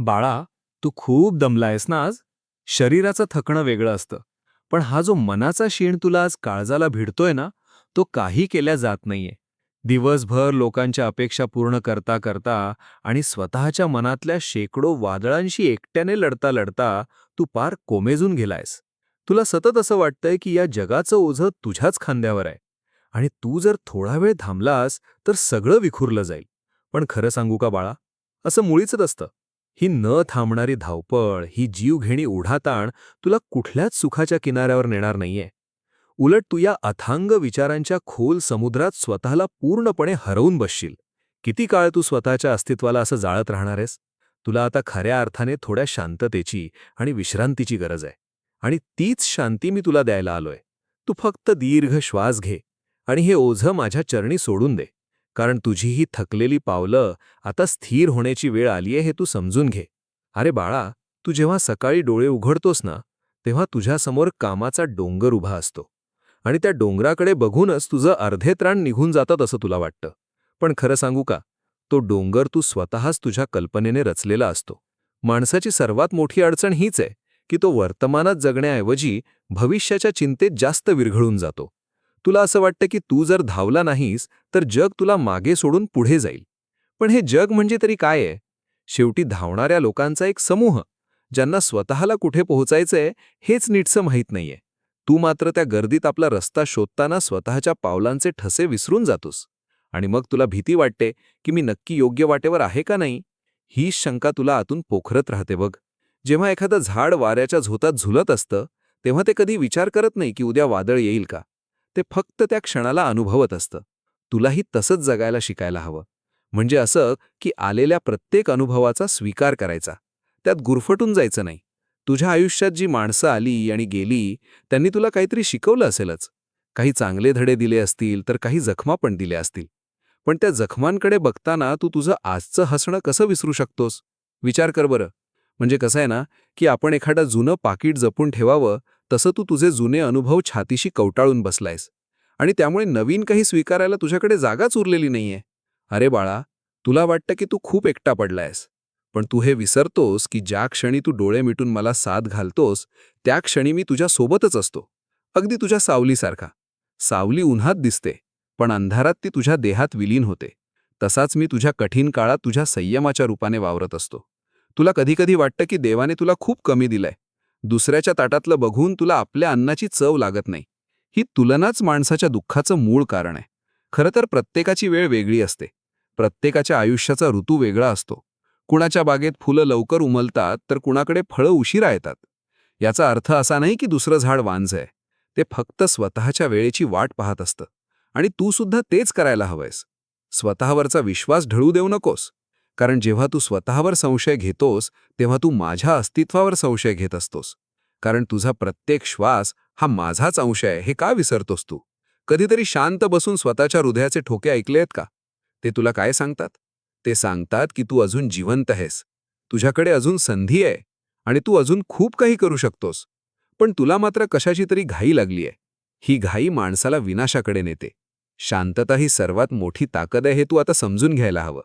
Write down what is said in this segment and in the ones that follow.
बाळा, तू खूप दमलायस ना आज? शरीराचं थकणं वेगळं असतं. पण हा जो मनाचा शीण तुला आज काळजाला भिडतोय ना, तो काही केल्या जात नाहीये. दिवसभर लोकांच्या अपेक्षा पूर्ण करता करता आणि स्वतःच्या मनातल्या शेकडो वादळांशी एकट्याने लढता लढता तू पार कोमेजून गेलायस. तुला सतत असं वाटतंय की या जगाचं ओझं तुझ्याच खांद्यावर आहे आणि तू जर थोडा वेळ थांबलास तर सगळं विखुरलं जाईल. पण खरं सांगू का बाळा, असं मुळीच असतं. ही न थांबणारी धावपळ, ही जीवघेणी ओढाताण तुला कुठल्याच सुखाच्या किनाऱ्यावर नेणार नाहीये. उलट तू या अथांग विचारांच्या खोल समुद्रात स्वतःला पूर्णपणे हरवून बसशील. किती काळ तू स्वतःच्या अस्तित्वाला असं जाळत राहणार आहेस? तुला आता खऱ्या अर्थाने थोड्या शांततेची आणि विश्रांतीची गरज आहे. आणि तीच शांती मी तुला द्यायला आलोय. तू फक्त दीर्घ श्वास घे आणि हे ओझं माझ्या चरणी सोडून दे. कारण तुझी ही थकलेली पावलं आता स्थिर होण्याची वेळ आलीये हे तू समजून घे. अरे बाळा, तू जेव्हा सकाळी डोळे उघडतोस ना, तेव्हा तुझ्यासमोर कामाचा डोंगर उभा असतो. आणि त्या डोंगराकडे बघूनच तुझं अर्धे त्राण निघून जातात असं तुला वाटतं. पण खरं सांगू का, तो डोंगर तू स्वतःच तुझ्या कल्पनेने रचलेला असतो. माणसाची सर्वात मोठी अडचण हीच आहे की तो वर्तमानात जगण्याऐवजी भविष्याच्या चिंतेत जास्त विरघळून जातो. तुला असं वाटतं की तू जर धावला नाहीस तर जग तुला मागे सोडून पुढे जाईल. पण हे जग म्हणजे तरी काय आहे? शेवटी धावणाऱ्या लोकांचा एक समूह, ज्यांना स्वतःला कुठे पोहोचायचंय हेच नीटसं माहीत नाहीये. तू मात्र त्या गर्दीत आपला रस्ता शोधताना स्वतःच्या पावलांचे ठसे विसरून जातोस. आणि मग तुला भीती वाटते की मी नक्की योग्य वाटेवर आहे का नाही? हीच शंका तुला आतून पोखरत राहते बघ. जेव्हा एखादं झाड वाऱ्याच्या झोतात झुलत असतं, तेव्हा ते कधी विचार करत नाही की उद्या वादळ येईल का. ते फक्त त्या क्षणाला अनुभवत असतं. तुलाही तसंच जगायला शिकायला हवं. म्हणजे असं की आलेल्या प्रत्येक अनुभवाचा स्वीकार करायचा. त्यात गुरफटून जायचं नाही. तुझ्या आयुष्यात जी माणसं आली आणि गेली, त्यांनी तुला काहीतरी शिकवलं असेलच. काही चांगले धडे दिले असतील तर काही जखमा पण दिल्या असतील. पण त्या जखमांकडे बघताना तू तुझं आजचं हसणं कसं विसरू शकतोस? विचार कर बरं. म्हणजे कसं आहे ना, की आपण एखादं जुनं पाकीट जपून ठेवावं, तसं तू तुझे जुने अनुभव छातीशी कवटाळून बसलायस. आणि त्यामुळे नवीन काही स्वीकारायला तुझ्याकडे जागाच उरलेली नाहीये. अरे बाळा, तुला वाटतं की तू खूप एकटा पडलायस. पण तू हे विसरतोस की ज्या क्षणी तू डोळे मिटून मला साथ घालतोस, त्या क्षणी मी तुझ्या सोबतच असतो. अगदी तुझ्या सावलीसारखा. सावली उन्हात दिसते, पण अंधारात ती तुझ्या देहात विलीन होते. तसाच मी तुझ्या कठीण काळात तुझ्या संयमाच्या रूपाने वावरत असतो. तुला कधीकधी वाटतं की देवाने तुला खूप कमी दिलंय. दुसऱ्याच्या ताटातलं बघून तुला आपल्या अन्नाची चव लागत नाही. ही तुलनाच माणसाच्या दुःखाचं मूळ कारण आहे. खरं तर प्रत्येकाची वेळ वेगळी असते. प्रत्येकाच्या आयुष्याचा ऋतू वेगळा असतो. कुणाच्या बागेत फुलं लवकर उमलतात तर कुणाकडे फळं उशिरा येतात. याचा अर्थ असा नाही की दुसरं झाड वांझ आहे. ते फक्त स्वतःच्या वेळेची वाट पाहत असतं. आणि तू सुद्धा तेच करायला हवंयस. स्वतःवरचा विश्वास ढळू देऊ नकोस. कारण जेव्हा तू स्वतःवर संशय घेतोस, तेव्हा तू माझ्या अस्तित्वावर संशय घेत असतोस. कारण तुझा प्रत्येक श्वास हा माझाच अंश आहे हे का विसरतोस तू? कधीतरी शांत बसून स्वतःच्या हृदयाचे ठोके ऐकले आहेत का? ते तुला काय सांगतात? ते सांगतात की तू अजून जिवंत आहेस. तुझ्याकडे अजून संधी आहे आणि तू अजून खूप काही करू शकतोस. पण तुला मात्र कशाची तरी घाई लागलीय. ही घाई माणसाला विनाशाकडे नेते. शांतता ही सर्वात मोठी ताकद आहे हे तू आता समजून घ्यायला हवं.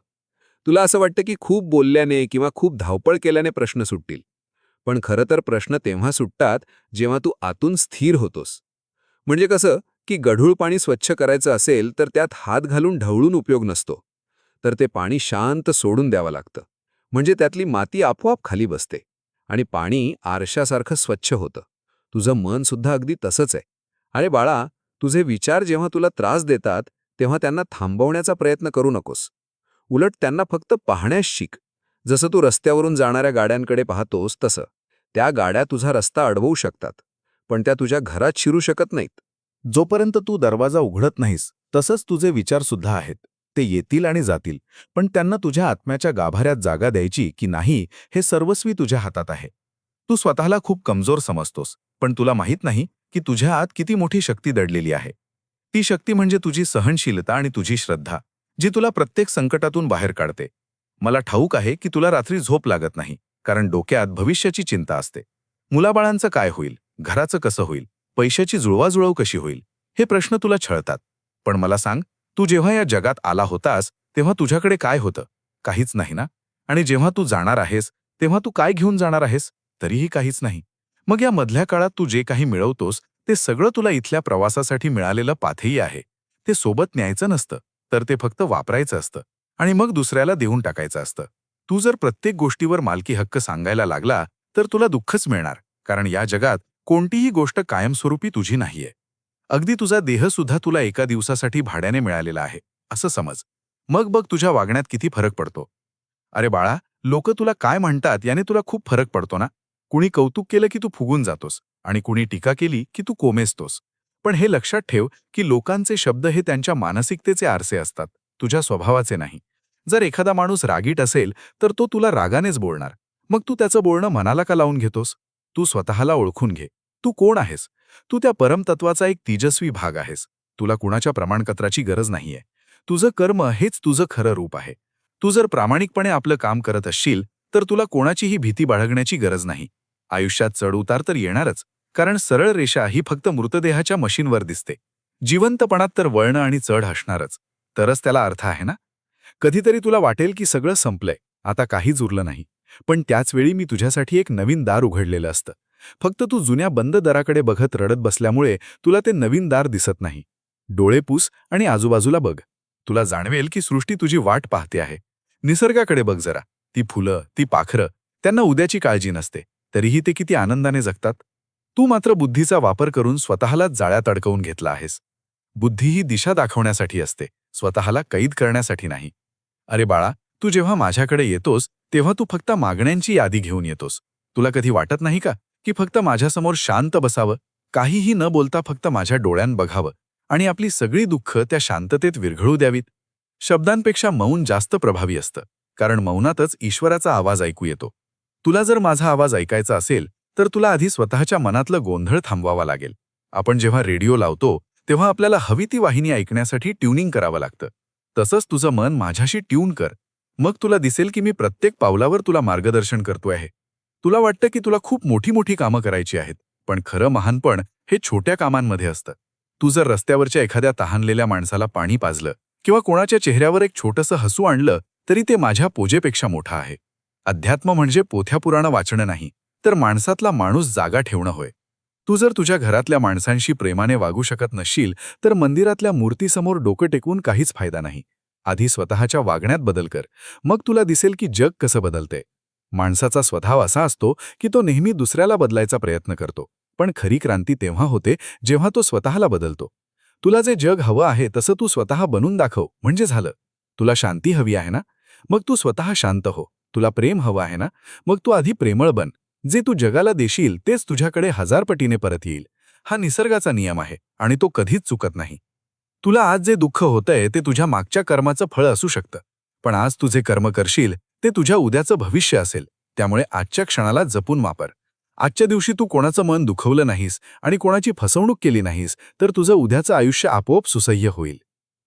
तुला असं वाटतं की खूप बोलल्याने किंवा खूप धावपळ केल्याने प्रश्न सुटतील. पण खरं तर प्रश्न तेव्हा सुटतात जेव्हा तू आतून स्थिर होतोस. म्हणजे कसं की गढूळ पाणी स्वच्छ करायचं असेल तर त्यात हात घालून ढवळून उपयोग नसतो. तर ते पाणी शांत सोडून द्यावं लागतं. म्हणजे त्यातली माती आपोआप खाली बसते आणि पाणी आरशासारखं स्वच्छ होतं. तुझं मन सुद्धा अगदी तसंच आहे. अरे बाळा, तुझे विचार जेव्हा तुला त्रास देतात तेव्हा त्यांना थांबवण्याचा प्रयत्न करू नकोस. उलट त्यांना फक्त पाहण्यास शिक. जसं तू रस्त्यावरून जाणाऱ्या गाड्यांकडे पाहतोस तसं. त्या गाड्या तुझा रस्ता अडवू शकतात, पण त्या तुझ्या घरात शिरू शकत नाहीत. जोपर्यंत तू दरवाजा उघडत नाहीस, तसंच तुझे विचार सुद्धा आहेत. ते येतील आणि जातील, पण त्यांना तुझ्या आत्म्याच्या गाभाऱ्यात जागा द्यायची की नाही हे सर्वस्वी तुझ्या हातात आहे. तू स्वतःला खूप कमजोर समजतोस, पण तुला माहीत नाही की तुझ्या आत किती मोठी शक्ती दडलेली आहे. ती शक्ती म्हणजे तुझी सहनशीलता आणि तुझी श्रद्धा, जी तुला प्रत्येक संकटातून बाहेर काढते. मला ठाऊक आहे की तुला रात्री झोप लागत नाही, कारण डोक्यात भविष्याची चिंता असते. मुलाबाळांचं काय होईल, घराचं कसं होईल, पैशाची जुळवाजुळव कशी होईल, हे प्रश्न तुला छळतात. पण मला सांग, तू जेव्हा या जगात आला होतास तेव्हा तुझ्याकडे काय होतं? काहीच नाही ना? आणि जेव्हा तू जाणार आहेस तेव्हा तू काय घेऊन जाणार आहेस? तरीही काहीच नाही. मग या मधल्या काळात तू जे काही मिळवतोस ते सगळं तुला इथल्या प्रवासासाठी मिळालेलं पाथेही आहे. ते सोबत न्यायचं नसतं, तर ते फक्त वापरायचं असतं आणि मग दुसऱ्याला देऊन टाकायचं असतं. तू जर प्रत्येक गोष्टीवर मालकी हक्क सांगायला लागला तर तुला दुःखच मिळणार, कारण या जगात कोणतीही गोष्ट कायमस्वरूपी तुझी नाहीये. अगदी तुझा देहसुद्धा तुला एका दिवसासाठी भाड्याने मिळालेला आहे, असं समज. मग बघ तुझ्या वागण्यात किती फरक पडतो. अरे बाळा, लोक तुला काय म्हणतात याने तुला खूप फरक पडतो ना. कुणी कौतुक केलं की तू फुगून जातोस आणि कुणी टीका केली की तू कोमेजतोस. पण हे लक्षात ठेव की लोकांचे शब्द हे त्यांच्या मानसिकतेचे आरसे असतात, तुझ्या स्वभावाचे नाही. जर एखादा माणूस रागीट असेल तर तो तुला रागानेच बोलणार. मग तू त्याचं बोलणं मनाला का लावून घेतोस? तू स्वतःला ओळखून घे. तू कोण आहेस? तू त्या परमतत्वाचा एक तेजस्वी भाग आहेस. तुला कुणाच्या प्रमाणपत्राची गरज नाहीये. तुझं कर्म हेच तुझं खरं रूप आहे. तू जर प्रामाणिकपणे आपलं काम करत असशील तर तुला कोणाचीही भीती बाळगण्याची गरज नाही. आयुष्यात चढ-उतार तर येणारच, कारण सरळ रेषा ही फक्त मृतदेहाच्या मशीनवर दिसते. जिवंतपणात तर वळणं आणि चढ असणारच. तरच त्याला अर्थ आहे ना. कधीतरी तुला वाटेल की सगळं संपलंय, आता काहीच उरलं नाही. पण त्याच वेळी मी तुझ्यासाठी एक नवीन दार उघडलेलं असतं. फक्त तू जुन्या बंद दाराकडे बघत रडत बसल्यामुळे तुला ते नवीन दार दिसत नाही. डोळे पुस आणि आजूबाजूला बघ. तुला जाणवेल की सृष्टी तुझी वाट पाहते आहे. निसर्गाकडे बघ जरा. ती फुलं, ती पाखरं, त्यांना उद्याची काळजी नसते, तरीही ते किती आनंदाने जगतात. तू मात्र बुद्धीचा वापर करून स्वतःलाच जाळ्यात अडकवून घेतला आहेस. बुद्धी ही दिशा दाखवण्यासाठी असते, स्वतःला कैद करण्यासाठी नाही. अरे बाळा, तू जेव्हा माझ्याकडे येतोस तेव्हा तू फक्त मागण्यांची यादी घेऊन येतोस. तुला कधी वाटत नाही का की फक्त माझ्यासमोर शांत बसावं, काहीही न बोलता फक्त माझ्या डोळ्यात बघावं आणि आपली सगळी दुःख त्या शांततेत विरघळू द्यावीत? शब्दांपेक्षा मौन जास्त प्रभावी असतं, कारण मौनातच ईश्वराचा आवाज ऐकू येतो. तुला जर माझा आवाज ऐकायचा असेल तर तुला आधी स्वतःच्या मनातलं गोंधळ थांबवावा लागेल. आपण जेव्हा रेडिओ लावतो तेव्हा आपल्याला हवी ती वाहिनी ऐकण्यासाठी ट्युनिंग करावं लागतं. तसंच तुझं मन माझ्याशी ट्यून कर. मग तुला दिसेल की मी प्रत्येक पावलावर तुला मार्गदर्शन करतो आहे. तुला वाटतं की तुला खूप मोठी मोठी कामं करायची आहेत, पण खरं महानपण हे छोट्या कामांमध्ये असतं. तू जर रस्त्यावरच्या एखाद्या तहानलेल्या माणसाला पाणी पाजलं किंवा कोणाच्या चेहऱ्यावर एक छोटंसं हसू आणलं तरी ते माझ्या पूजेपेक्षा मोठं आहे. अध्यात्म म्हणजे पोथ्यापुराणं वाचणं नाही, तर माणसातला माणूस जागा ठेवणं होय. तू जर तुझ्या घरातल्या माणसांशी प्रेमाने वागू शकत नसशील तर मंदिरातल्या मूर्तीसमोर डोकं टेकवून काहीच फायदा नाही. आधी स्वतःच्या वागण्यात बदल कर, मग तुला दिसेल की जग कसं बदलतंय. माणसाचा स्वभाव असा असतो की तो नेहमी दुसऱ्याला बदलायचा प्रयत्न करतो, पण खरी क्रांती तेव्हा होते जेव्हा तो स्वतःला बदलतो. तुला जे जग हवं आहे तसं तू स्वतः बनून दाखव, म्हणजे झालं. तुला शांती हवी आहे ना, मग तू स्वतः शांत हो. तुला प्रेम हवं आहे ना, मग तू आधी प्रेमळ बन. जे तू जगाला देशील तेच तुझ्याकडे 1000 पटीने परत येईल. हा निसर्गाचा नियम आहे आणि तो कधीच चुकत नाही. तुला आज जे दुःख होतंय ते तुझ्या मागच्या कर्माचं फळ असू शकतं, पण आज तू जे कर्म करशील ते तुझ्या उद्याचं भविष्य असेल. त्यामुळे आजच्या क्षणाला जपून वापर. आजच्या दिवशी तू कोणाचं मन दुखवलं नाहीस आणि कोणाची फसवणूक केली नाहीस तर तुझं उद्याचं आयुष्य आपोआप सुसह्य होईल.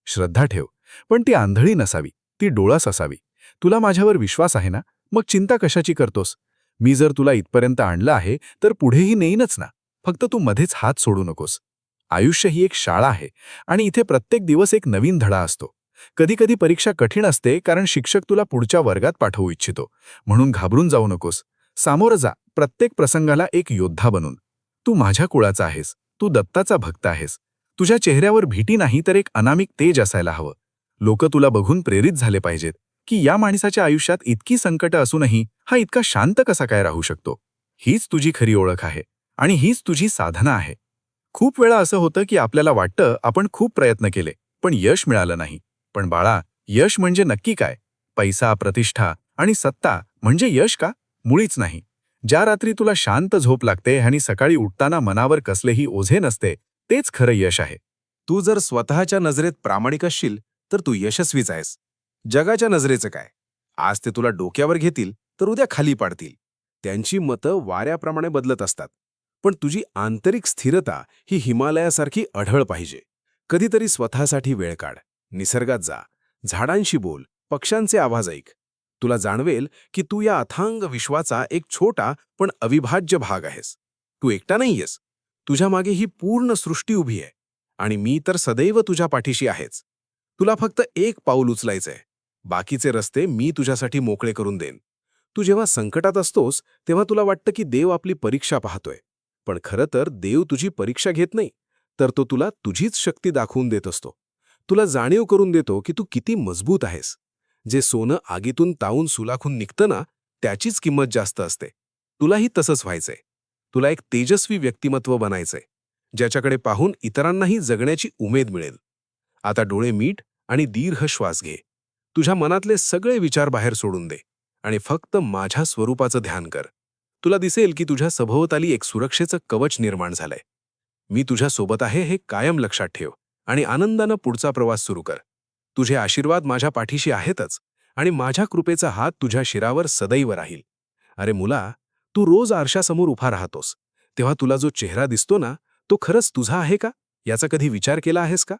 श्रद्धा ठेव, पण ती आंधळी नसावी, ती डोळस असावी. तुला माझ्यावर विश्वास आहे ना, मग चिंता कशाची करतोस? मी जर तुला इथपर्यंत आणलं आहे तर पुढेही नेईनच ना. फक्त तू मध्येच हात सोडू नकोस. आयुष्य ही एक शाळा आहे आणि इथे प्रत्येक दिवस एक नवीन धडा असतो. कधी कधी परीक्षा कठीण असते कारण शिक्षक तुला पुढच्या वर्गात पाठवू इच्छितो. म्हणून घाबरून जाऊ नकोस. सामोरं जा, प्रत्येक प्रसंगाला एक योद्धा बनून. तू माझ्या कुळाचा आहेस, तू दत्ताचा भक्त आहेस. तुझ्या चेहऱ्यावर भीती नाही तर एक अनामिक तेज असायला हवं. लोक तुला बघून प्रेरित झाले पाहिजेत की या माणसाच्या आयुष्यात इतकी संकट असूनही हा इतका शांत कसा काय राहू शकतो. हीच तुझी खरी ओळख आहे आणि हीच तुझी साधना आहे. खूप वेळा असं होतं की आपल्याला वाटतं आपण खूप प्रयत्न केले पण यश मिळालं नाही. पण बाळा, यश म्हणजे नक्की काय? पैसा, प्रतिष्ठा आणि सत्ता म्हणजे यश का? मुळीच नाही. ज्या रात्री तुला शांत झोप लागते आणि सकाळी उठताना मनावर कसलेही ओझे नसते, तेच खरं यश आहे. तू जर स्वतःच्या नजरेत प्रामाणिक असशील तर तू यशस्वीच आहेस. जगाच्या नजरेचं काय? आज ते तुला डोक्यावर घेतील तर उद्या खाली पाडतील. त्यांची मतं वाऱ्याप्रमाणे बदलत असतात. पण तुझी आंतरिक स्थिरता ही हिमालयासारखी अढळ पाहिजे. कधीतरी स्वतःसाठी वेळ काढ. निसर्गात जा, झाडांशी बोल, पक्ष्यांचे आवाज ऐक. तुला जाणवेल की तू या अथांग विश्वाचा एक छोटा पण अविभाज्य भाग आहेस. तू एकटा नाहीयेस. तुझ्या मागे ही पूर्ण सृष्टी उभी आहे आणि मी तर सदैव तुझ्या पाठीशी आहेच. तुला फक्त एक पाऊल उचलायचंय. बाकीचे रस्ते मी तुझ्यासाठी मोकळे करून देईन. तू जेव्हा संकटात असतोस तेव्हा तुला वाटतं की देव आपली परीक्षा पाहतोय. पण खरं तर देव तुझी परीक्षा घेत नाही, तर तो तुला तुझीच शक्ती दाखवून देत असतो. तुला जाणीव करून देतो की तू किती मजबूत आहेस. जे सोनं आगीतून तावून सुलाखून निघतं ना, त्याचीच किंमत जास्त असते. तुलाही तसंच व्हायचंय. तुला एक तेजस्वी व्यक्तिमत्व बनायचंय, ज्याच्याकडे पाहून इतरांनाही जगण्याची उमेद मिळेल. आता डोळे मीट आणि दीर्घ श्वास घे. तुझ्या मनातले सगळे विचार बाहेर सोडून दे आणि फक्त माझ्या स्वरूपाचं ध्यान कर. तुला दिसेल की तुझ्या सभोवताली एक सुरक्षेचं कवच निर्माण झालंय. मी तुझ्या सोबत आहे हे कायम लक्षात ठेव आणि आनंदानं पुढचा प्रवास सुरू कर. तुझे आशीर्वाद माझ्या पाठीशी आहेतच आणि माझ्या कृपेचा हात तुझ्या शिरावर सदैव राहील. अरे मुला, तू रोज आरशासमोर उभा राहतोस, तेव्हा तुला जो चेहरा दिसतो ना, तो खरंच तुझा आहे का, याचा कधी विचार केला आहेस का?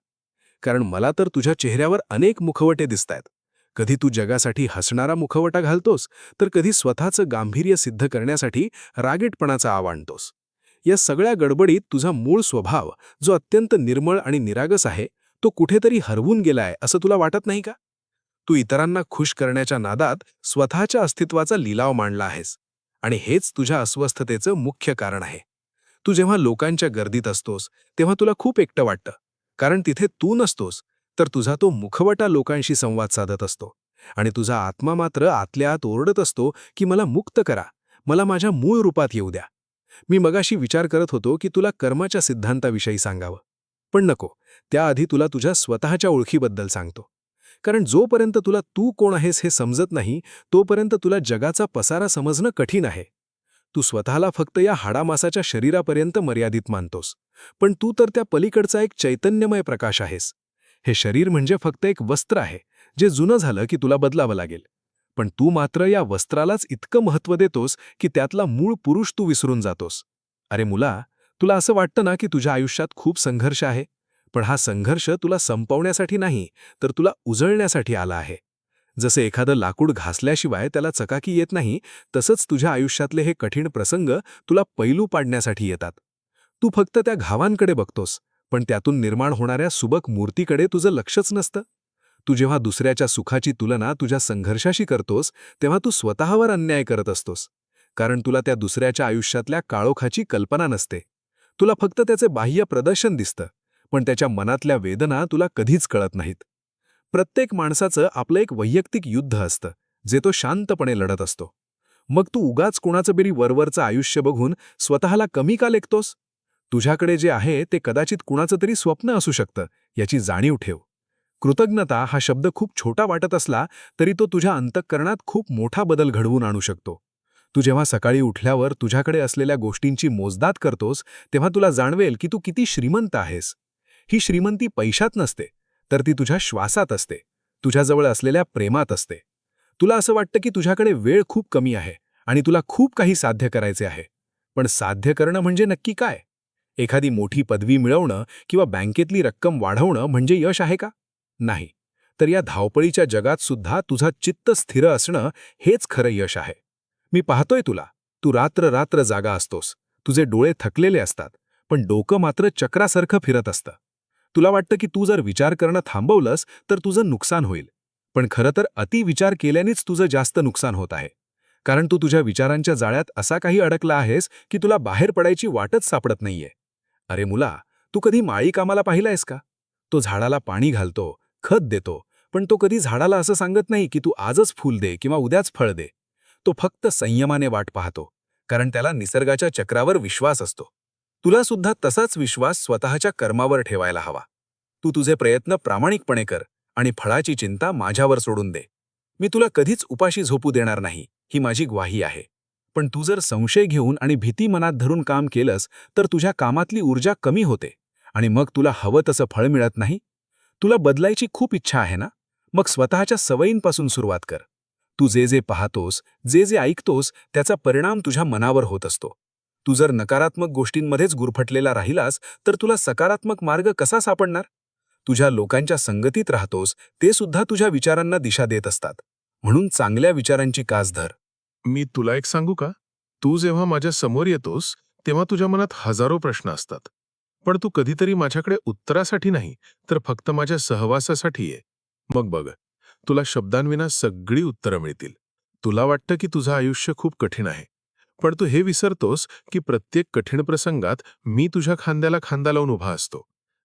कारण मला तर तुझ्या चेहऱ्यावर अनेक मुखवटे दिसतायत. कधी तू जगासाठी हसणारा मुखवटा घालतोस, तर कधी स्वतःचं गांभीर्य सिद्ध करण्यासाठी रागीटपणाचा आव आणतोस. या सगळ्या गडबडीत तुझा मूळ स्वभाव, जो अत्यंत निर्मळ आणि निरागस आहे, तो कुठेतरी हरवून गेलाय असं तुला वाटत नाही का? तू इतरांना खुश करण्याच्या नादात स्वतःच्या अस्तित्वाचा लिलाव मांडला आहेस आणि हेच तुझ्या अस्वस्थतेचं मुख्य कारण आहे. तू जेव्हा लोकांच्या गर्दीत असतोस तेव्हा तुला खूप एकटं वाटतं, कारण तिथे तू नसतोस, तर तुझा तो मुखवटा लोकांशी संवाद साधत असतो आणि तुझा आत्मा मात्र आतल्या आत ओरडत असतो की मला मुक्त करा, मला माझ्या मूळ रूपात येऊ द्या. मी मगाशी विचार करत होतो की तुला कर्माच्या सिद्धांताविषयी सांगावं, पण नको. त्याआधी तुला तुझ्या स्वतःच्या ओळखीबद्दल सांगतो. कारण जोपर्यंत तुला तू कोण आहेस हे समजत नाही, तोपर्यंत तुला जगाचा पसारा समजणं कठीण आहे. तू स्वतःला फक्त या हाडामासाच्या शरीरापर्यंत मर्यादित मानतोस, पण तू तर त्या पलीकडचा एक चैतन्यमय प्रकाश आहेस. हे शरीर म्हणजे फक्त एक वस्त्र आहे, जे जुनं झालं की तुला बदलावं लागेल. पण तू मात्र या वस्त्रालाच इतकं महत्त्व देतोस की त्यातला मूळ पुरुष तू विसरून जातोस. अरे मुला, तुला असं वाटतं ना की तुझ्या आयुष्यात खूप संघर्ष आहे, पण हा संघर्ष तुला संपवण्यासाठी नाही, तर तुला उजळण्यासाठी आला आहे. जसे एखादं लाकूड घासल्याशिवाय त्याला चकाकी येत नाही, तसंच तुझ्या आयुष्यातले हे कठीण प्रसंग तुला पैलू पाडण्यासाठी येतात. तू फक्त त्या घावांकडे बघतोस, पण त्यातून निर्माण होणाऱ्या सुबक मूर्तीकडे तुझं लक्षच नसतं. तू जेव्हा दुसऱ्याच्या सुखाची तुलना तुझ्या संघर्षाशी करतोस, तेव्हा तू स्वतःवर अन्याय करत असतोस. कारण तुला त्या दुसऱ्याच्या आयुष्यातल्या काळोखाची कल्पना नसते. तुला फक्त त्याचे बाह्य प्रदर्शन दिसतं, पण त्याच्या मनातल्या वेदना तुला कधीच कळत नाहीत. प्रत्येक माणसाचं आपलं एक वैयक्तिक युद्ध असतं, जे तो शांतपणे लढत असतो. मग तू उगाच कोणाचं तरी वरवरचं आयुष्य बघून स्वतःला कमी का लेखतोस? तुझ्याकडे जे आहे ते कदाचित कुणाचं तरी स्वप्न असू शकतं, याची जाणीव ठेव. कृतज्ञता हा शब्द खूप छोटा वाटत असला तरी तो तुझ्या अंतःकरणात खूप मोठा बदल घडवून आणू शकतो. तू जेव्हा सकाळी उठल्यावर तुझ्याकडे असलेल्या गोष्टींची मोजदाद करतोस, तेव्हा तुला जाणवेल की तू किती श्रीमंत आहेस. ही श्रीमंती पैशात नसते, तर ती तुझ्या श्वासात असते, तुझ्याजवळ असलेल्या प्रेमात असते. तुला असं वाटतं की तुझ्याकडे वेळ खूप कमी आहे आणि तुला खूप काही साध्य करायचे आहे. पण साध्य करणं म्हणजे नक्की काय? एखादी मोठी पदवी मिळवणं किंवा बँकेतली रक्कम वाढवणं म्हणजे यश आहे का? नाही. तर या धावपळीच्या जगात सुद्धा तुझा चित्त स्थिर असणं हेच खरं यश आहे. मी पाहतोय तुला. तू रात्र जागा असतोस. तुझे डोळे थकलेले असतात, पण डोकं मात्र चक्रासारखं फिरत असतं. तुला वाटतं की तू जर विचार करणं थांबवलंस तर तुझं नुकसान होईल. पण खरं तर अतिविचार केल्यानेच तुझं जास्त नुकसान होत आहे. कारण तू तुझ्या विचारांच्या जाळ्यात असा काही अडकला आहेस की तुला बाहेर पडायची वाटच सापडत नाहीये. अरे मुला, तू कधी माळी कामाला पाहिलायस का? तो झाडाला पाणी घालतो, खत देतो, पण तो कधी झाडाला असं सांगत नाही की तू आजच फूल दे किंवा उद्याच फळ दे. तो फक्त संयमाने वाट पाहतो, कारण त्याला निसर्गाच्या चक्रावर विश्वास असतो. तुला सुद्धा तसाच विश्वास स्वतःच्या कर्मावर ठेवायला हवा. तू तुझे प्रयत्न प्रामाणिकपणे कर आणि फळाची चिंता माझ्यावर सोडून दे. मी तुला कधीच उपाशी झोपू देणार नाही, ही माझी ग्वाही आहे. पण तू जर संशय घेऊन आणि भीती मनात धरून काम केलंस, तर तुझ्या कामातली ऊर्जा कमी होते आणि मग तुला हवं तसं फळ मिळत नाही. तुला बदलायची खूप इच्छा आहे ना? मग स्वतःच्या सवयींपासून सुरुवात कर. तू जे जे पाहतोस, जे जे ऐकतोस, त्याचा परिणाम तुझ्या मनावर होत असतो. तू जर नकारात्मक गोष्टींमध्येच गुरफटलेला राहिलास, तर तुला सकारात्मक मार्ग कसा सापडणार? तुझ्या लोकांच्या संगतीत राहतोस, ते सुद्धा तुझ्या विचारांना दिशा देत असतात. म्हणून चांगल्या विचारांची कास धर. मी तुला एक सांगू का? तू जेव्हा माझ्या समोर येतोस तेव्हा तुझ्या मनात हजारो प्रश्न असतात. पण तू कधीतरी माझ्याकडे उत्तरासाठी नाही, तर फक्त माझ्या सहवासासाठी ये. मग बघ, तुला शब्दांविना सगळी उत्तरं मिळतील. तुला वाटतं की तुझं आयुष्य खूप कठीण आहे, पण तू हे विसरतोस की प्रत्येक कठीण प्रसंगात मी तुझ्या खांद्याला खांदा लावून उभा असतो.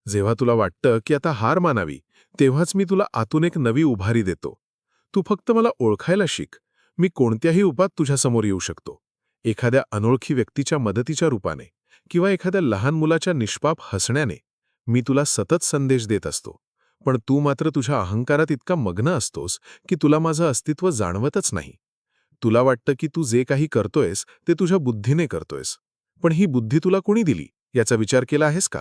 जेव्हा तुला वाटतं की आता हार मानावी, तेव्हाच मी तुला आतून एक नवी उभारी देतो. तू फक्त मला ओळखायला शिक. मी कोणत्याही रूपात तुझ्यासमोर येऊ शकतो. एखाद्या अनोळखी व्यक्तीच्या मदतीच्या रूपाने किंवा एखाद्या लहान मुलाच्या निष्पाप हसण्याने मी तुला सतत संदेश देत असतो. पण तू मात्र तुझ्या अहंकारात इतका मग्न असतोस की तुला माझं अस्तित्व जाणवतच नाही. तुला वाटतं की तू जे काही करतोयस ते तुझ्या बुद्धीने करतोयस. पण ही बुद्धी तुला कोणी दिली याचा विचार केला आहेस का?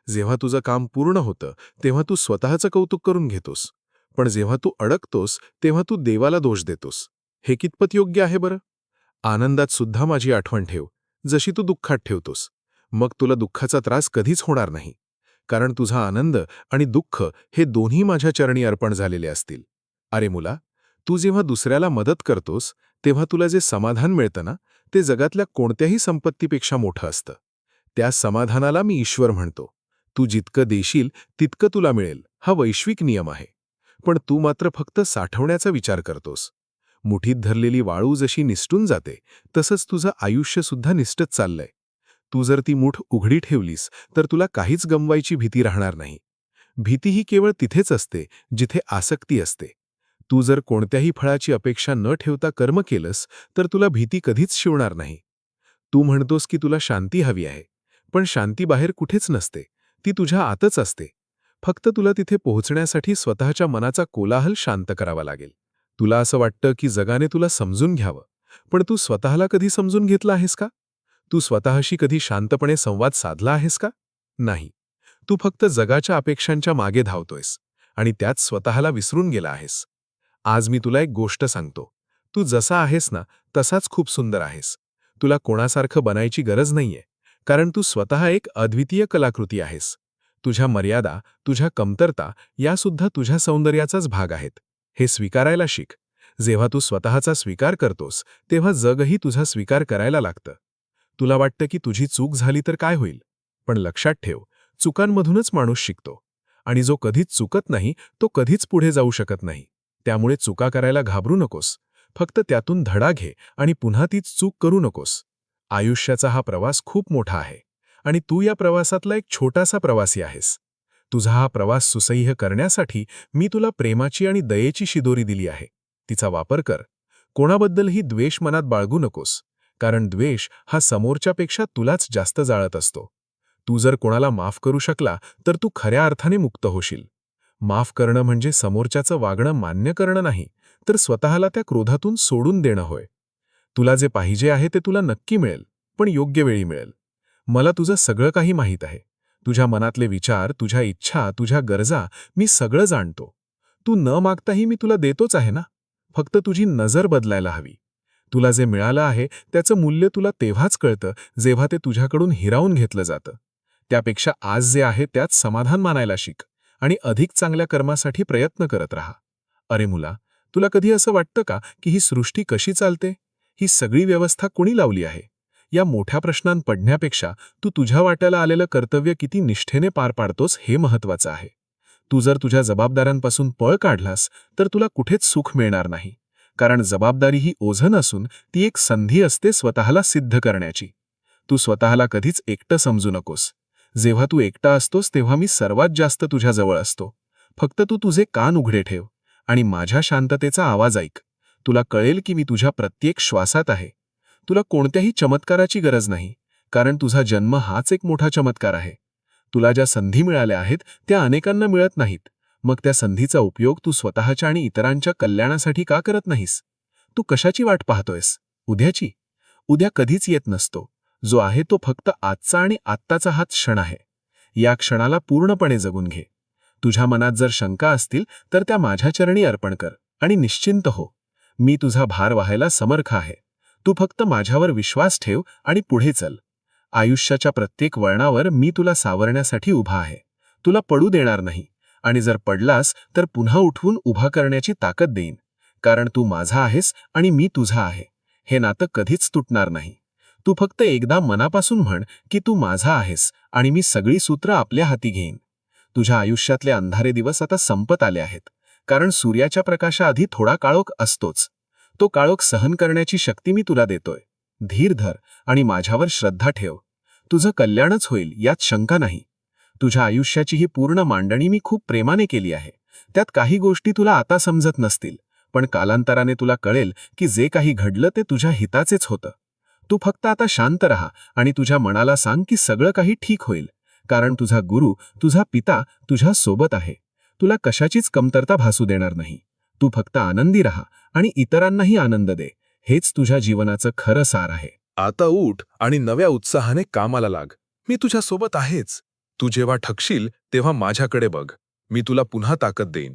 जेव्हा तुझं काम पूर्ण होतं तेव्हा तू स्वतःचं कौतुक करून घेतोस. पण जेव्हा तू अडकतोस तेव्हा तू देवाला दोष देतोस. हे कितपत योग्य आहे बरं? आनंदात सुद्धा माझी आठवण ठेव, जशी तू दुःखात ठेवतोस. मग तुला दुःखाचा त्रास कधीच होणार नाही. कारण तुझा आनंद आणि दुःख हे दोन्ही माझ्या चरणी अर्पण झालेले असतील. अरे मुला, तू जेव्हा दुसऱ्याला मदत करतोस तेव्हा तुला जे समाधान मिळतं ना, ते जगातल्या कोणत्याही संपत्तीपेक्षा मोठं असतं. त्या समाधानाला मी ईश्वर म्हणतो. तू जितकं देशील तितकं तुला मिळेल, हा वैश्विक नियम आहे. पण तू मात्र फक्त साठवण्याचा विचार करतोस. मुठीत धरलेली वाळू जशी निसटून जाते, तसंच तुझं आयुष्यसुद्धा निसटत चाललंय. तू जर ती मूठ उघडी ठेवलीस तर तुला काहीच गमवायची भीती राहणार नाही. भीती ही केवळ तिथेच असते जिथे आसक्ती असते. तू जर कोणत्याही फळाची अपेक्षा न ठेवता कर्म केलंस तर तुला भीती कधीच शिवणार नाही. तू म्हणतोस की तुला शांती हवी आहे, पण शांती बाहेर कुठेच नसते, ती तुझ्या आतच असते. फक्त तुला तिथे पोहोचण्यासाठी स्वतःच्या मनाचा कोलाहल शांत करावा लागेल. तुला असं वाटतं की जगाने तुला समजून घ्यावं, पण तू स्वतःला कधी समजून घेतलं आहेस का? तू स्वतःशी कधी शांतपणे संवाद साधला आहेस का? नाही. तू फक्त जगाच्या अपेक्षांच्या मागे धावतोयस आणि त्यात स्वतःला विसरून गेला आहेस. आज मी तुला एक गोष्ट सांगतो. तू जसा आहेस ना, तसाच खूप सुंदर आहेस. तुला कोणासारखं बनायची गरज नाहीये, कारण तू स्वतः एक अद्वितीय कलाकृती आहेस. तुझ्या मर्यादा, तुझ्या कमतरता यासुद्धा तुझ्या सौंदर्याचाच भाग आहेत. हे स्वीकारायला शिक. जेव्हा तू स्वतःचा स्वीकार करतोस, तेव्हा जगही तुझा स्वीकार करायला लागतं. तुला वाटतं की तुझी चूक झाली तर काय होईल? पण लक्षात ठेव, चुकांमधूनच माणूस शिकतो. आणि जो कधीच चुकत नाही, तो कधीच पुढे जाऊ शकत नाही. त्यामुळे चुका करायला घाबरू नकोस. फक्त त्यातून धडा घे आणि पुन्हा तीच चूक करू नकोस. आयुष्याचा हा प्रवास खूप मोठा आहे आणि तू या प्रवासातला एक छोटासा प्रवासी आहेस. तुझा हा प्रवास सुसह्य करण्यासाठी मी तुला प्रेमाची आणि दयेची शिदोरी दिली आहे. तिचा वापर कर. कोणाबद्दलही द्वेष मनात बाळगू नकोस, कारण द्वेष हा समोरच्यापेक्षा तुलाच जास्त जाळत असतो. तू जर कोणाला माफ करू शकला तर तू खऱ्या अर्थाने मुक्त होशील. माफ करणं म्हणजे समोरच्याचं वागणं मान्य करणं नाही, तर स्वतःला त्या क्रोधातून सोडून देणं होय. तुला जे पाहिजे आहे ते तुला नक्की मिळेल, पण योग्य वेळी मिळेल. मला तुझं सगळं काही माहीत आहे. तुझ्या मनातले विचार, तुझ्या इच्छा, तुझ्या गरजा मी सगळं जाणतो. तू न मागताही मी तुला देतोच आहे ना. फक्त तुझी नजर बदलायला हवी. तुला जे मिळालं आहे त्याचं मूल्य तुला तेव्हाच कळतं जेव्हा ते तुझ्याकडून हिरावून घेतलं जातं. त्यापेक्षा आज जे आहे त्यात समाधान मानायला शिक आणि अधिक चांगल्या कर्मासाठी प्रयत्न करत राहा. अरे मुला, तुला कधी असं वाटतं का की ही सृष्टी कशी चालते? ही सगळी व्यवस्था कोणी लावली आहे? या मोठ्या प्रश्नांत पडण्यापेक्षा तू तुझ्या वाट्याला आलेलं कर्तव्य किती निष्ठेने पार पाडतोस हे महत्त्वाचं आहे. तू जर तुझ्या जबाबदाऱ्यांपासून पळ काढलास तर तुला कुठेच सुख मिळणार नाही. कारण जबाबदारी ही ओझं नसून ती एक संधी असते स्वतःला सिद्ध करण्याची. तू स्वतःला कधीच एकटं समजू नकोस. जेव्हा तू एकटा असतोस तेव्हा मी सर्वात जास्त तुझ्याजवळ असतो. फक्त तू तुझे कान उघडे ठेव आणि माझ्या शांततेचा आवाज ऐक. तुला कळेल की मी तुझ्या प्रत्येक श्वासात आहे. तुला कोणत्याही चमत्काराची गरज नाही, कारण तुझा जन्म हाच एक मोठा चमत्कार आहे. तुला ज्या संधी मिळाल्या आहेत त्या अनेकांना मिळत नाहीत. मग त्या संधीचा उपयोग तू स्वतःच्या आणि इतरांच्या कल्याणासाठी का करत नाहीस? तू कशाची वाट पाहतोयस? उद्याची? उद्या कधीच येत नसतो. जो आहे तो फक्त आजचा आणि आत्ताचा हाच क्षण आहे. या क्षणाला पूर्णपणे जगून घे. तुझ्या मनात जर शंका असतील तर त्या माझ्या चरणी अर्पण कर आणि निश्चिंत हो. मी तुझा भार वाहायला समर्थ आहे. तू फक्त माझ्यावर विश्वास ठेव आणि पुढे चल. आयुष्याच्या प्रत्येक वळणावर मी तुला सावरण्यासाठी उभा आहे. तुला पडू देणार नाही आणि जर पडलास तर पुन्हा उठवून उभा करण्याची ताकद देईन. कारण तू माझा आहेस आणि मी तुझा आहे. हे नातं कधीच तुटणार नाही. तू फक्त एकदा मनापासून म्हण की तू माझा आहेस आणि मी सगळी सूत्र आपल्या हाती घेईन. तुझ्या आयुष्यातले अंधारे दिवस आता संपत आले आहेत, कारण सूर्याच्या प्रकाशाआधी थोडा काळोख असतोच. तो काळोख सहन करण्याची शक्ती मी तुला देतोय. धीर धर आणि माझ्यावर श्रद्धा ठेव. तुझं कल्याणच होईल यात शंका नाही. तुझ्या आयुष्याची ही पूर्ण मांडणी मी खूप प्रेमाने केली आहे. त्यात काही गोष्टी तुला आता समजत नसतील, पण कालांतराने तुला कळेल की जे काही घडलं ते तुझ्या हिताचेच होतं. तू फक्त आता शांत राहा आणि तुझ्या मनाला सांग की सगळं काही ठीक होईल, कारण तुझा गुरु, तुझा पिता तुझ्या सोबत आहे. तुला कशाचीच कमतरता भासू देणार नाही. तू फक्त आनंदी राहा आणि इतरांनाही आनंद दे. हेच तुझ्या जीवनाचं खरं सार आहे. आता उठ आणि नव्या उत्साहाने कामाला लाग. मी तुझ्यासोबत आहेच. तू जेव्हा ठकशील तेव्हा माझ्याकडे बघ. मी तुला पुन्हा ताकद देईन.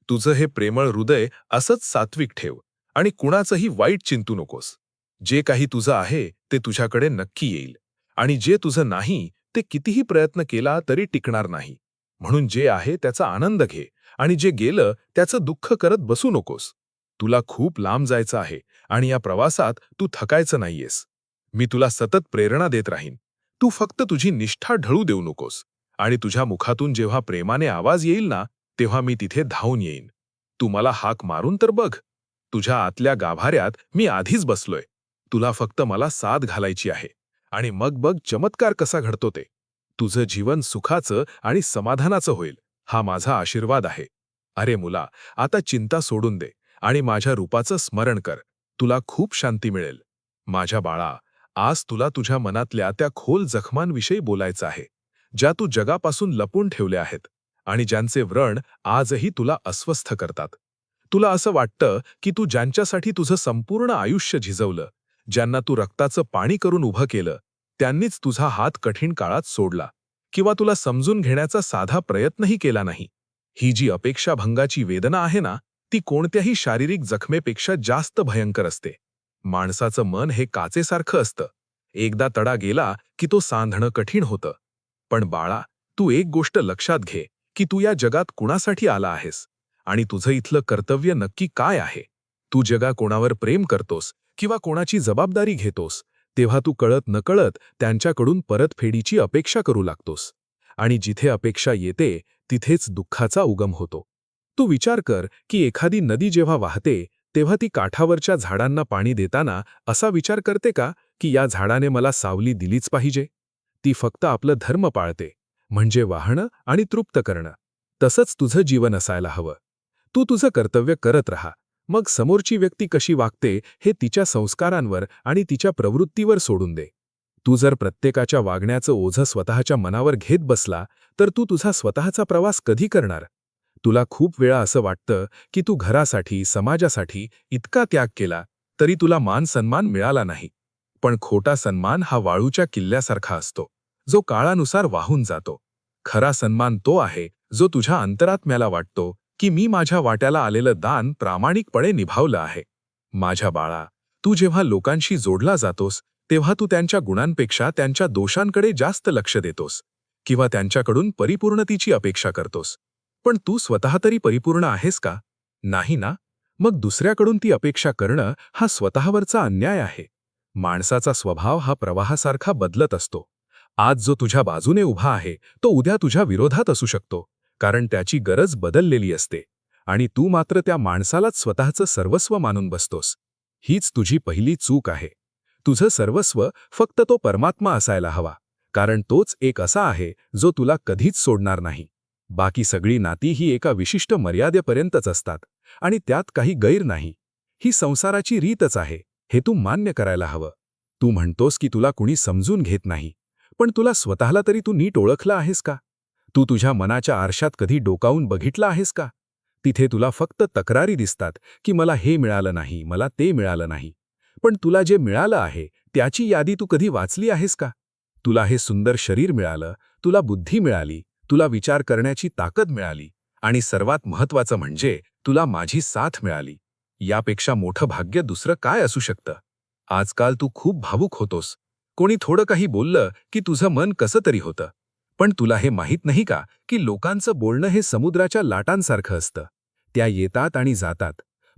तुझं हे प्रेमळ हृदय असंच सात्विक ठेव आणि कुणाचंही वाईट चिंतू नकोस. जे काही तुझं आहे ते तुझ्याकडे नक्की येईल, आणि जे तुझं नाही ते कितीही प्रयत्न केला तरी टिकणार नाही. म्हणून जे आहे त्याचा आनंद घे आणि जे गेलं त्याचं दुःख करत बसू नकोस. तुला खूप लांब जायचं आहे आणि या प्रवासात तू थकायचं नाहीयेस. मी तुला सतत प्रेरणा देत राहीन. तू फक्त तुझी निष्ठा ढळू देऊ नकोस, आणि तुझ्या मुखातून जेव्हा प्रेमाने आवाज येईल ना, तेव्हा मी तिथे धावून येईन. तू मला हाक मारून तर बघ. तुझ्या आतल्या गाभाऱ्यात मी आधीच बसलोय. तुला फक्त मला साथ घालायची आहे, आणि मग बघ चमत्कार कसा घडतो ते. तुझं जीवन सुखाचं आणि समाधानाचं होईल, हा माझा आशीर्वाद आहे. अरे मुला, आता चिंता सोडून दे आणि माझ्या रूपाचं स्मरण कर. तुला खूप शांती मिळेल. माझ्या बाळा, आज तुला तुझ्या मनातल्या त्या खोल जखमांविषयी बोलायचं आहे, ज्या तू जगापासून लपून ठेवल्या आहेत आणि ज्यांचे व्रण आजही तुला अस्वस्थ करतात. तुला असं वाटतं की तू ज्यांच्यासाठी तुझं संपूर्ण आयुष्य झिजवलं, ज्यांना तू रक्ताचं पाणी करून उभं केलं, त्यांनीच तुझा हात कठीण काळात सोडला, किंवा तुला समजून घेण्याचा साधा प्रयत्नही केला नाही. ही जी अपेक्षाभंगाची वेदना आहे ना, ती कोणत्याही शारीरिक जखमेपेक्षा जास्त भयंकर असते. माणसाचं मन हे काचेसारखं असतं. एकदा तडा गेला की तो सांधणं कठीण होतं. पण बाळा, तू एक गोष्ट लक्षात घे की तू या जगात कुणासाठी आला आहेस आणि तुझं इथलं कर्तव्य नक्की काय आहे. तू जगा कोणावर प्रेम करतोस किंवा कोणाची जबाबदारी घेतोस, तेव्हा तू कळत नकळत त्यांच्याकडून परतफेडीची अपेक्षा करू लागतोस. आणि जिथे अपेक्षा येते तिथेच दुःखाचा उगम होतो. तू विचार कर की एखादी नदी जेव्हा वाहते तेव्हा ती काठावरच्या झाडांना पाणी देताना असा विचार करते का की या झाडाने मला सावली दिलीच पाहिजे? ती फक्त आपलं धर्म पाळते, म्हणजे वाहणं आणि तृप्त करणं. तसंच तुझं जीवन असायला हवं. तू तुझं कर्तव्य करत राहा. मग समोरची व्यक्ती कशी वागते हे तिच्या संस्कारांवर आणि तिच्या प्रवृत्तीवर सोडून दे. तू जर प्रत्येकाच्या वागण्याचं ओझं स्वतःच्या मनावर घेत बसला तर तू तुझा स्वतःचा प्रवास कधी करणार? तुला खूप वेळा असं वाटतं की तू घरासाठी, समाजासाठी इतका त्याग केला तरी तुला मान सन्मान मिळाला नाही. पण खोटा सन्मान हा वाळूच्या किल्ल्यासारखा असतो, जो काळानुसार वाहून जातो. खरा सन्मान तो आहे जो तुझ्या अंतरात्म्याला वाटतो की मी माझ्या वाट्याला आलेलं दान प्रामाणिकपणे निभावलं आहे. माझ्या बाळा, तू जेव्हा लोकांशी जोडला जातोस तेव्हा तू त्यांच्या गुणांपेक्षा त्यांच्या दोषांकडे जास्त लक्ष देतोस, किंवा त्यांच्याकडून परिपूर्णतेची अपेक्षा करतोस. पण तू स्वतः तरी परिपूर्ण आहेस का? नाही ना? मग दुसऱ्याकडून ती अपेक्षा करणं हा स्वतःवरचा अन्याय आहे. माणसाचा स्वभाव हा प्रवाहासारखा बदलत असतो. आज जो तुझ्या बाजूने उभा आहे तो उद्या तुझ्या विरोधात असू शकतो, कारण त्याची गरज बदललेली असते, आणि तू मात्र त्या माणसालाच स्वतःचं सर्वस्व मानून बसतोस. हीच तुझी पहिली चूक आहे. तुझं सर्वस्व फक्त तो परमात्मा असायला हवा, कारण तोच एक असा आहे जो तुला कधीच सोडणार नाही. बाकी सगळी नाती ही एका विशिष्ट मर्यादेपर्यंतच असतात, आणि त्यात काही गैर नाही. ही संसाराची रीतच आहे, हे तू मान्य करायला हवं. तू म्हणतोस की तुला कुणी समजून घेत नाही, पण तुला स्वतःला तरी तू नीट ओळखलं आहेस का? तू तुझ्या मनाच्या आरशात कधी डोकावून बघितलं आहेस का? तिथे तुला फक्त तक्रारी दिसतात की मला हे मिळालं नाही, मला ते मिळालं नाही. पण तुला जे मिळालं आहे त्याची यादी तू कधी वाचली आहेस का? तुला हे सुंदर शरीर मिळालं, तुला बुद्धी मिळाली, तुला विचार करण्याची ताकद मिळाली, आणि सर्वात महत्त्वाचं म्हणजे तुला माझी साथ मिळाली. यापेक्षा मोठं भाग्य दुसरं काय असू शकतं? आजकाल तू खूप भावुक होतोस. कोणी थोडं काही बोललं की तुझं मन कसं तरी होतं. पण तुला हे माहीत नाही का की लोकांचं बोलणं हे समुद्राच्या लाटांसारखं असतं. त्या येतात आणि जातात,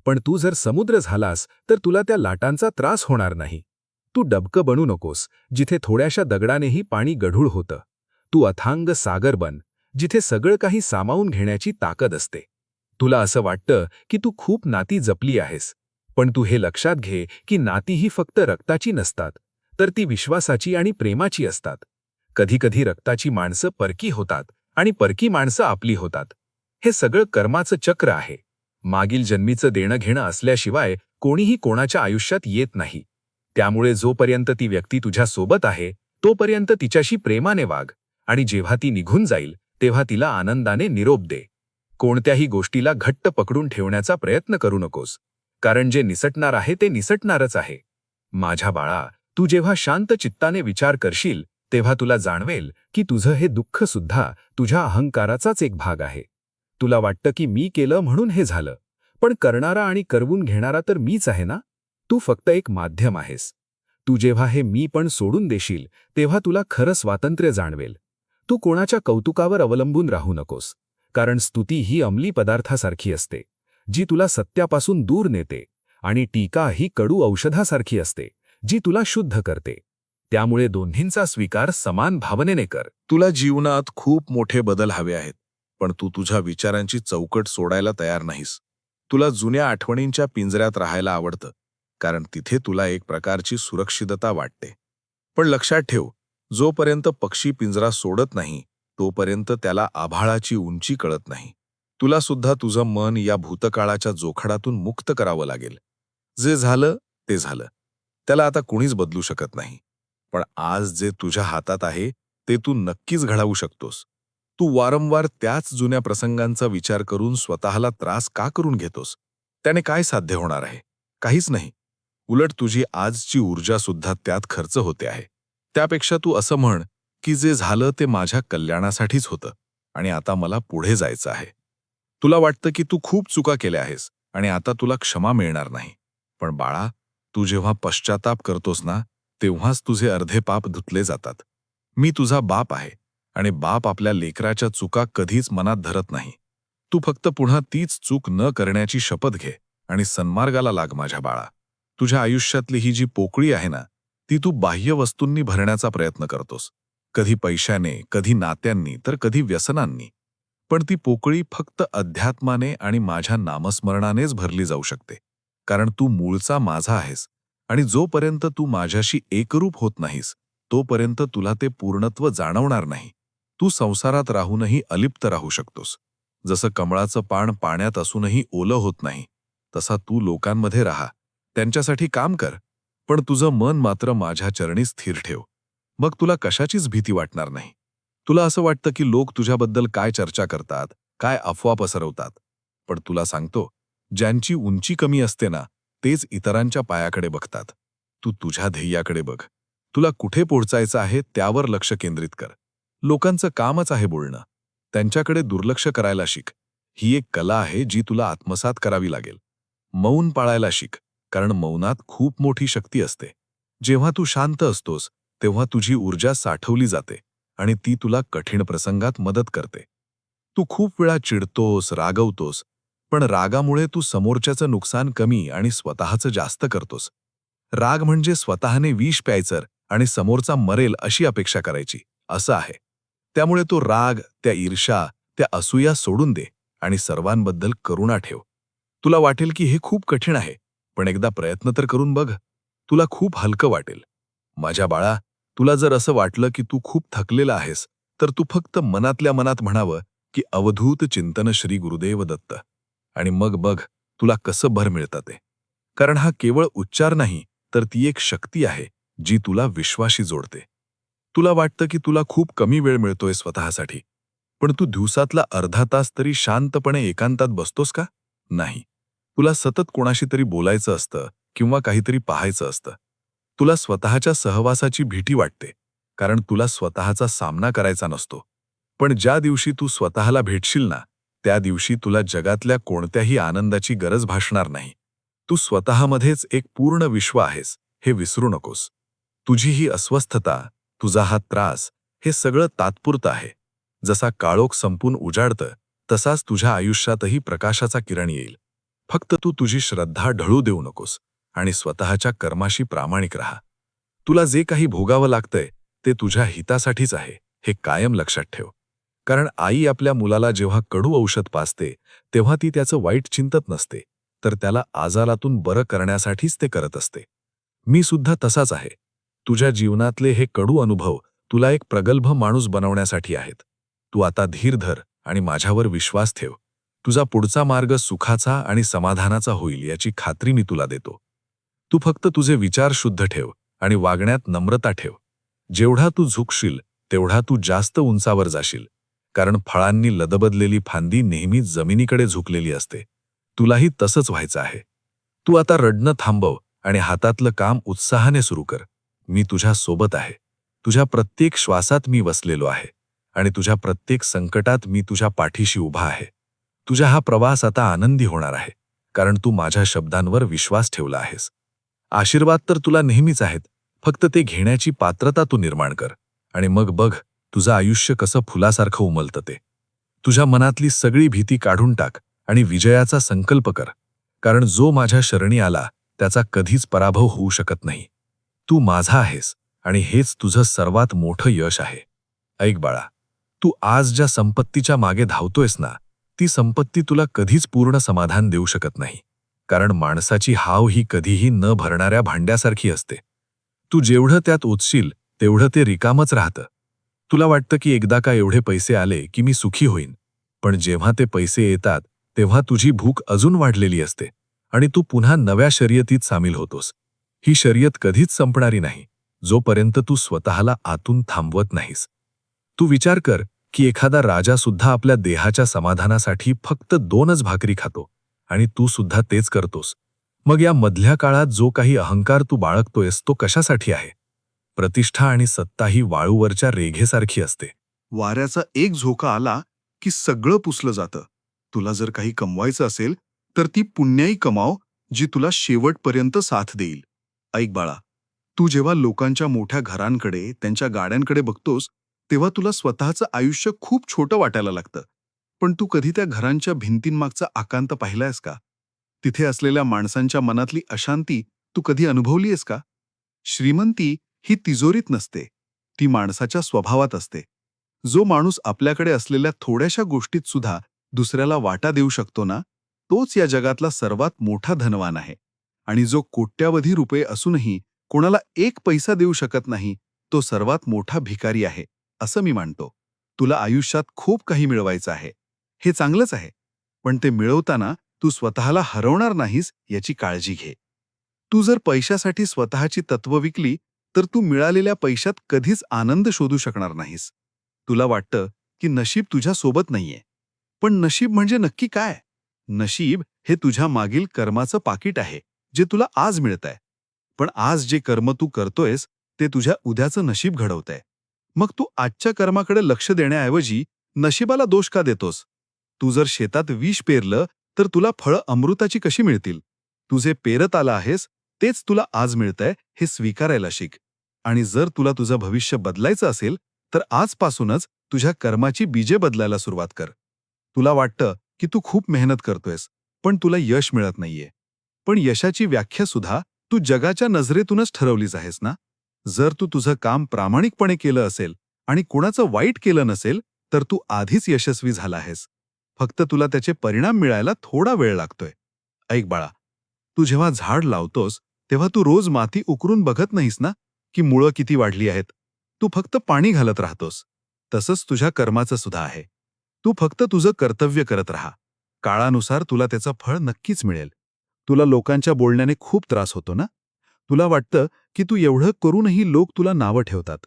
पण तू जर समुद्र झालास तर तुला त्या लाटांचा त्रास होणार नाही. तू डबकं बनू नकोस, जिथे थोड्याशा दगडानेही पाणी गढूळ होतं. तू अथांग सागर बन, जिथे सगळं काही सामावून घेण्याची ताकद असते. तुला असं वाटतं की तू खूप नाती जपली आहेस, पण तू हे लक्षात घे की नाती ही फक्त रक्ताची नसतात, तर ती विश्वासाची आणि प्रेमाची असतात. कधीकधी रक्ताची माणसं परकी होतात आणि परकी माणसं आपली होतात. हे सगळं कर्माचं चक्र आहे. मागील जन्मीचं देणं घेणं असल्याशिवाय कोणीही कोणाच्या आयुष्यात येत नाही. त्यामुळे जोपर्यंत ती व्यक्ती तुझ्या सोबत आहे तोपर्यंत तिच्याशी प्रेमाने वाग, आणि जेव्हा ती निघून जाईल तेव्हा तिला आनंदाने निरोप दे. कोणत्याही गोष्टीला घट्ट पकडून ठेवण्याचा प्रयत्न करू नकोस, कारण जे निसटणार आहे ते निसटणारच आहे. माझ्या बाळा, तू जेव्हा शांत चित्ताने विचार करशील तेव्हा तुला जाणवेल की तुझं हे दुःख सुद्धा तुझ्या अहंकाराचाच एक भाग आहे. तुला वाटतं की मी केलं म्हणून हे झालं, पण करणारा आणि करवून घेणारा तर मीच आहे ना. तू फक्त एक माध्यम आहेस. तू जेव्हा हे मी पण सोडून देशील तेव्हा तुला खरं स्वातंत्र्य जाणवेल. तू कोणाच्या कौतुकावर अवलंबून राहू नकोस, कारण स्तुती ही अंमली पदार्थासारखी असते, जी तुला सत्यापासून दूर नेते, आणि टीका ही कडू औषधासारखी असते, जी तुला शुद्ध करते. त्यामुळे दोन्हींचा स्वीकार समान भावनेने कर. तुला जीवनात खूप मोठे बदल हवे आहेत, पण तू तुझ्या विचारांची चौकट सोडायला तयार नाहीस. तुला जुन्या आठवणींच्या पिंजऱ्यात राहायला आवडतं, कारण तिथे तुला एक प्रकारची सुरक्षितता वाटते. पण लक्षात ठेव, जोपर्यंत पक्षी पिंजरा सोडत नाही तोपर्यंत त्याला आभाळाची उंची कळत नाही. तुला सुद्धा तुझं मन या भूतकाळाच्या जोखडातून मुक्त करावं लागेल. जे झालं ते झालं, त्याला आता कुणीच बदलू शकत नाही. पण आज जे तुझ्या हातात आहे ते तू नक्कीच घडवू शकतोस. तू वारंवार त्याच जुन्या प्रसंगांचा विचार करून स्वतःला त्रास का करून घेतोस? त्याने काय साध्य होणार आहे? काहीच नाही. उलट तुझी आजची ऊर्जा सुद्धा त्यात खर्च होते आहे. त्यापेक्षा तू असं म्हण की जे झालं ते माझ्या कल्याणासाठीच होतं, आणि आता मला पुढे जायचं आहे. तुला वाटतं की तू खूप चुका केल्या आहेस आणि आता तुला क्षमा मिळणार नाही. पण बाळा, तू जेव्हा पश्चाताप करतोस ना, तेव्हाच तुझे अर्धे पाप धुतले जातात. मी तुझा बाप आहे, आणि बाप आपल्या लेकराच्या चुका कधीच मनात धरत नाही. तू फक्त पुन्हा तीच चूक न करण्याची शपथ घे आणि सन्मार्गाला लाग माझ्या बाळा. तुझ्या आयुष्यातली ही जी पोकळी आहे ना, ती तू बाह्य वस्तूंनी भरण्याचा प्रयत्न करतोस. कधी पैशाने, कधी नात्यांनी, तर कधी व्यसनांनी. पण ती पोकळी फक्त अध्यात्माने आणि माझ्या नामस्मरणानेच भरली जाऊ शकते, कारण तू मूळचा माझा आहेस, आणि जोपर्यंत तू माझ्याशी एकरूप होत नाहीस तोपर्यंत तुला ते पूर्णत्व जाणवणार नाही. तू संसारात राहूनही अलिप्त राहू शकतोस. जसं कमळाचं पान पाण्यात असूनही ओलं होत नाही, तसा तू लोकांमध्ये राहा, त्यांच्यासाठी काम कर, पण तुझं मन मात्र माझ्या चरणी स्थिर ठेव. मग तुला कशाचीच भीती वाटणार नाही. तुला असं वाटतं की लोक तुझ्याबद्दल काय चर्चा करतात, काय अफवा पसरवतात. पण तुला सांगतो, ज्यांची उंची कमी असते ना, तेच इतरांच्या पायाकडे बघतात. तू तुझ्या ध्येयाकडे बघ. तुला कुठे पोहोचायचं आहे त्यावर लक्ष केंद्रित कर. लोकांचं कामच आहे बोलणं, त्यांच्याकडे दुर्लक्ष करायला शिक. ही एक कला आहे जी तुला आत्मसात करावी लागेल. मौन पाळायला शिक, कारण मौनात खूप मोठी शक्ती असते. जेव्हा तू शांत असतोस तेव्हा तुझी ऊर्जा साठवली जाते, आणि ती तुला कठीण प्रसंगात मदत करते. तू खूप वेळा चिडतोस, रागवतोस, पण रागामुळे तू समोरच्याचं नुकसान कमी आणि स्वतःचं जास्त करतोस. राग म्हणजे स्वतःने विष प्यायचं आणि समोरचा मरेल अशी अपेक्षा करायची, असं आहे. त्यामुळे तो राग, त्या ईर्ष्या, त्या असूया सोडून दे आणि सर्वांबद्दल करुणा ठेव. तुला वाटेल की हे खूप कठीण आहे, पण एकदा प्रयत्न तर करून बघ. तुला खूप हलकं वाटेल. माझ्या बाळा, तुला जर असं वाटलं की तू खूप थकलेला आहेस, तर तू फक्त मनातल्या मनात म्हणावं की अवधूत चिंतन श्री गुरुदेव दत्त, आणि मग बघ तुला कसं भर मिळतं ते. कारण हा केवळ उच्चार नाही, तर ती एक शक्ती आहे जी तुला विश्वाशी जोडते. तुला वाटतं की तुला खूप कमी वेळ मिळतोय स्वतःसाठी, पण तू दिवसातला अर्धा तास तरी शांतपणे एकांतात बसतोस का? नाही. तुला सतत कोणाशी तरी बोलायचं असतं किंवा काहीतरी पाहायचं असतं. तुला स्वतःच्या सहवासाची भीती वाटते, कारण तुला स्वतःचा सामना करायचा नसतो. पण ज्या दिवशी तू स्वतःला भेटशील ना, त्या दिवशी तुला जगातल्या कोणत्याही आनंदाची गरज भासणार नाही. तू स्वतःमध्येच एक पूर्ण विश्व आहेस, हे विसरू नकोस. तुझी ही अस्वस्थता, तुझा हा त्रास, हे सगळं तात्पुरतं आहे. जसा काळोख संपून उजाडतं, तसाच तुझ्या आयुष्यातही प्रकाशाचा किरण येईल. फक्त तू तुझी श्रद्धा ढळू देऊ नकोस आणि स्वतःच्या कर्माशी प्रामाणिक राहा. तुला जे काही भोगावं लागतंय ते तुझ्या हितासाठीच आहे, हे कायम लक्षात ठेव. कारण आई आपल्या मुलाला जेव्हा कडू औषध पाजते तेव्हा ती त्याचं वाईट चिंतत नसते, तर त्याला आजारातून बरं करण्यासाठीच ते करत असते. मी सुद्धा तसाच आहे. तुझ्या जीवनातले हे कडू अनुभव तुला एक प्रगल्भ माणूस बनवण्यासाठी आहेत. तू आता धीर धर आणि माझ्यावर विश्वास ठेव. तुझा पुढचा मार्ग सुखाचा आणि समाधानाचा होईल याची खात्री मी तुला देतो. तू फक्त तुझे विचार शुद्ध ठेव आणि वागण्यात नम्रता ठेव. जेवढा तू झुकशील तेवढा तू जास्त उंचावर जाशील, कारण फळांनी लदबदलेली फांदी नेहमीच जमिनीकडे झुकलेली असते. तुलाही तसंच व्हायचं आहे. तू आता रडणं थांबव आणि हातातलं काम उत्साहाने सुरू कर. मी तुझ्या सोबत आहे. तुझ्या प्रत्येक श्वासात मी वसलेलो आहे आणि तुझ्या प्रत्येक संकटात मी तुझ्या पाठीशी उभा आहे. तुझा हा प्रवास आता आनंदी होणार आहे, कारण तू माझ्या शब्दांवर विश्वास ठेवला आहेस. आशीर्वाद तर तुला नेहमीच आहेत, फक्त ते घेण्याची पात्रता तू निर्माण कर आणि मग बघ तुझं आयुष्य कसं फुलासारखं उमलतं ते. तुझ्या मनातली सगळी भीती काढून टाक आणि विजयाचा संकल्प कर, कारण जो माझ्या शरणी आला त्याचा कधीच पराभव होऊ शकत नाही. तू माझा आहेस आणि हेच तुझं सर्वात मोठं यश आहे. ऐक बाळा, तू आज ज्या संपत्तीच्या मागे धावतोयस ना, ती संपत्ती तुला कधीच पूर्ण समाधान देऊ शकत नाही, कारण माणसाची हाव ही कधीही न भरणाऱ्या भांड्यासारखी असते. तू जेवढं त्यात ओतशील तेवढं ते रिकामच राहतं. तुला वाटतं की एकदा का एवढे पैसे आले की मी सुखी होईन, पण जेव्हा ते पैसे येतात तेव्हा तुझी भूक अजून वाढलेली असते आणि तू पुन्हा नव्या शर्यतीत सामील होतोस. ही शर्यत कधीच संपणारी नाही, जोपर्यंत तू स्वतःला आतून थांबवत नाहीस. तू विचार कर की एखादा राजा सुद्धा आपल्या देहाच्या समाधानासाठी फक्त 2च भाकरी खातो आणि तू सुद्धा तेच करतोस. मग या मधल्या काळात जो काही अहंकार तू बाळगतोयस तो कशासाठी आहे? प्रतिष्ठा आणि सत्ता ही वाळूवरच्या रेघेसारखी असते. वाऱ्याचा एक झोका आला की सगळं पुसलं जातं. तुला जर काही कमवायचं असेल तर ती पुण्याई कमाव, जी तुला शेवटपर्यंत साथ देईल. ऐक बाळा, तू जेव्हा लोकांच्या मोठ्या घरांकडे, त्यांच्या गाड्यांकडे बघतोस तेव्हा तुला स्वतःचं आयुष्य खूप छोटं वाटायला लागतं. पण तू कधी त्या घरांच्या भिंतींमागचा आकांत पाहिलायस का? तिथे असलेल्या माणसांच्या मनातली अशांती तू कधी अनुभवली आहेस का? श्रीमंती ही तिजोरीत नसते, ती माणसाच्या स्वभावात असते. जो माणूस आपल्याकडे असलेल्या थोड्याशा गोष्टीत सुद्धा दुसऱ्याला वाटा देऊ शकतो ना, तोच या जगातला सर्वात मोठा धनवान आहे. आणि जो कोट्यावधी रुपये असूनही कोणाला 1 पैसा देऊ शकत नाही, तो सर्वात मोठा भिकारी आहे, असं मी मानतो. तुला आयुष्यात खूप काही मिळवायचं आहे, हे चांगलंच आहे, पण ते मिळवताना तू स्वतःला हरवणार नाहीस याची काळजी घे. तू जर पैशासाठी स्वतःची तत्व विकली तर तू मिळालेल्या पैशात कधीच आनंद शोधू शकणार नाहीस. तुला वाटतं की नशीब तुझ्या सोबत नाहीये, पण नशीब म्हणजे नक्की काय? नशीब हे तुझ्या मागील कर्माचं पाकीट आहे, जे तुला आज मिळतंय. पण आज जे कर्म तू करतोयस ते तुझ्या उद्याचं नशीब घडवतंय. मग तू आजच्या कर्माकडे लक्ष देण्याऐवजी नशिबाला दोष का देतोस? तू जर शेतात विष पेरलं तर तुला फळं अमृताची कशी मिळतील? तू जे पेरत आला आहेस तेच तुला आज मिळतंय हे स्वीकारायला शिक. आणि जर तुला तुझं भविष्य बदलायचं असेल तर आजपासूनच तुझ्या कर्माची बीजे बदलायला सुरुवात कर. तुला वाटतं की तू खूप मेहनत करतोयस, पण तुला यश मिळत नाहीये. पण यशाची व्याख्या सुद्धा तू जगाच्या नजरेतूनच ठरवलीच आहेस ना? जर तू तुझं काम प्रामाणिकपणे केलं असेल आणि कोणाचं वाईट केलं नसेल तर तू आधीच यशस्वी झाला आहेस. फक्त तुला त्याचे परिणाम मिळायला थोडा वेळ लागतोय. ऐक बाळा, तू जेव्हा झाड लावतोस तेव्हा तू रोज माती उकरून बघत नाहीस ना की मुळं किती वाढली आहेत. तू फक्त पाणी घालत राहतोस. तसंच तुझ्या कर्माचं सुद्धा आहे. तू फक्त तुझं कर्तव्य करत राहा. काळानुसार तुला त्याचं फळ नक्कीच मिळेल. तुला लोकांच्या बोलण्याने खूप त्रास होतो ना? तुला वाटतं की तू एवढं करूनही लोक तुला नावं ठेवतात.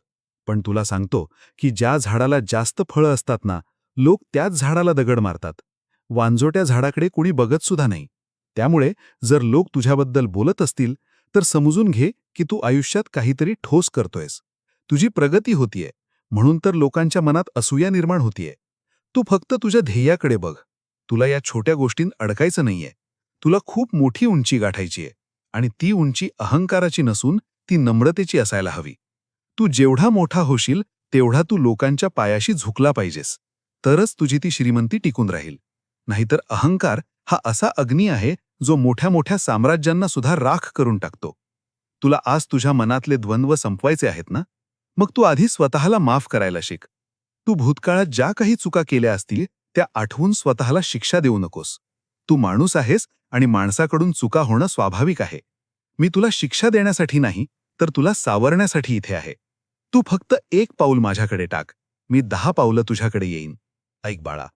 पण तुला सांगतो की ज्या झाडाला जास्त फळं असतात ना, लोक त्याच झाडाला दगड मारतात. वांजोट्या झाडाकडे कुणी बघत सुद्धा नाही. त्यामुळे जर लोक तुझ्याबद्दल बोलत असतील तर समजून घे की तू आयुष्यात काहीतरी ठोस करतोयस. तुझी प्रगती होतीये, म्हणून तर लोकांच्या मनात असूया निर्माण होतीये. तू फक्त तुझ्या ध्येयाकडे बघ. तुला या छोट्या गोष्टींत अडकायचं नाहीये. तुला खूप मोठी उंची गाठायचीय आणि ती उंची अहंकाराची नसून ती नम्रतेची असायला हवी. तू जेवढा मोठा होशील तेवढा तू लोकांच्या पायाशी झुकला पाहिजेस, तरच तुझी ती श्रीमंती टिकून राहील. नाहीतर अहंकार हा असा अग्नी आहे जो मोठ्या मोठ्या साम्राज्यांना सुद्धा राख करून टाकतो. तुला आज तुझ्या मनातले द्वंद्व संपवायचे आहेत ना? मग तू आधी स्वतःला माफ करायला शिक. तू भूतकाळात ज्या काही चुका केल्या असतील त्या आठवून स्वतःला शिक्षा देऊ नकोस. तू माणूस आहेस आणि माणसाकडून चुका होणं स्वाभाविक आहे. मी तुला शिक्षा देण्यासाठी नाही, तर तुला सावरण्यासाठी इथे आहे. तू फक्त 1 पाऊल माझ्याकडे टाक, मी 10 पावलं तुझ्याकडे येईन. ऐक बाळा,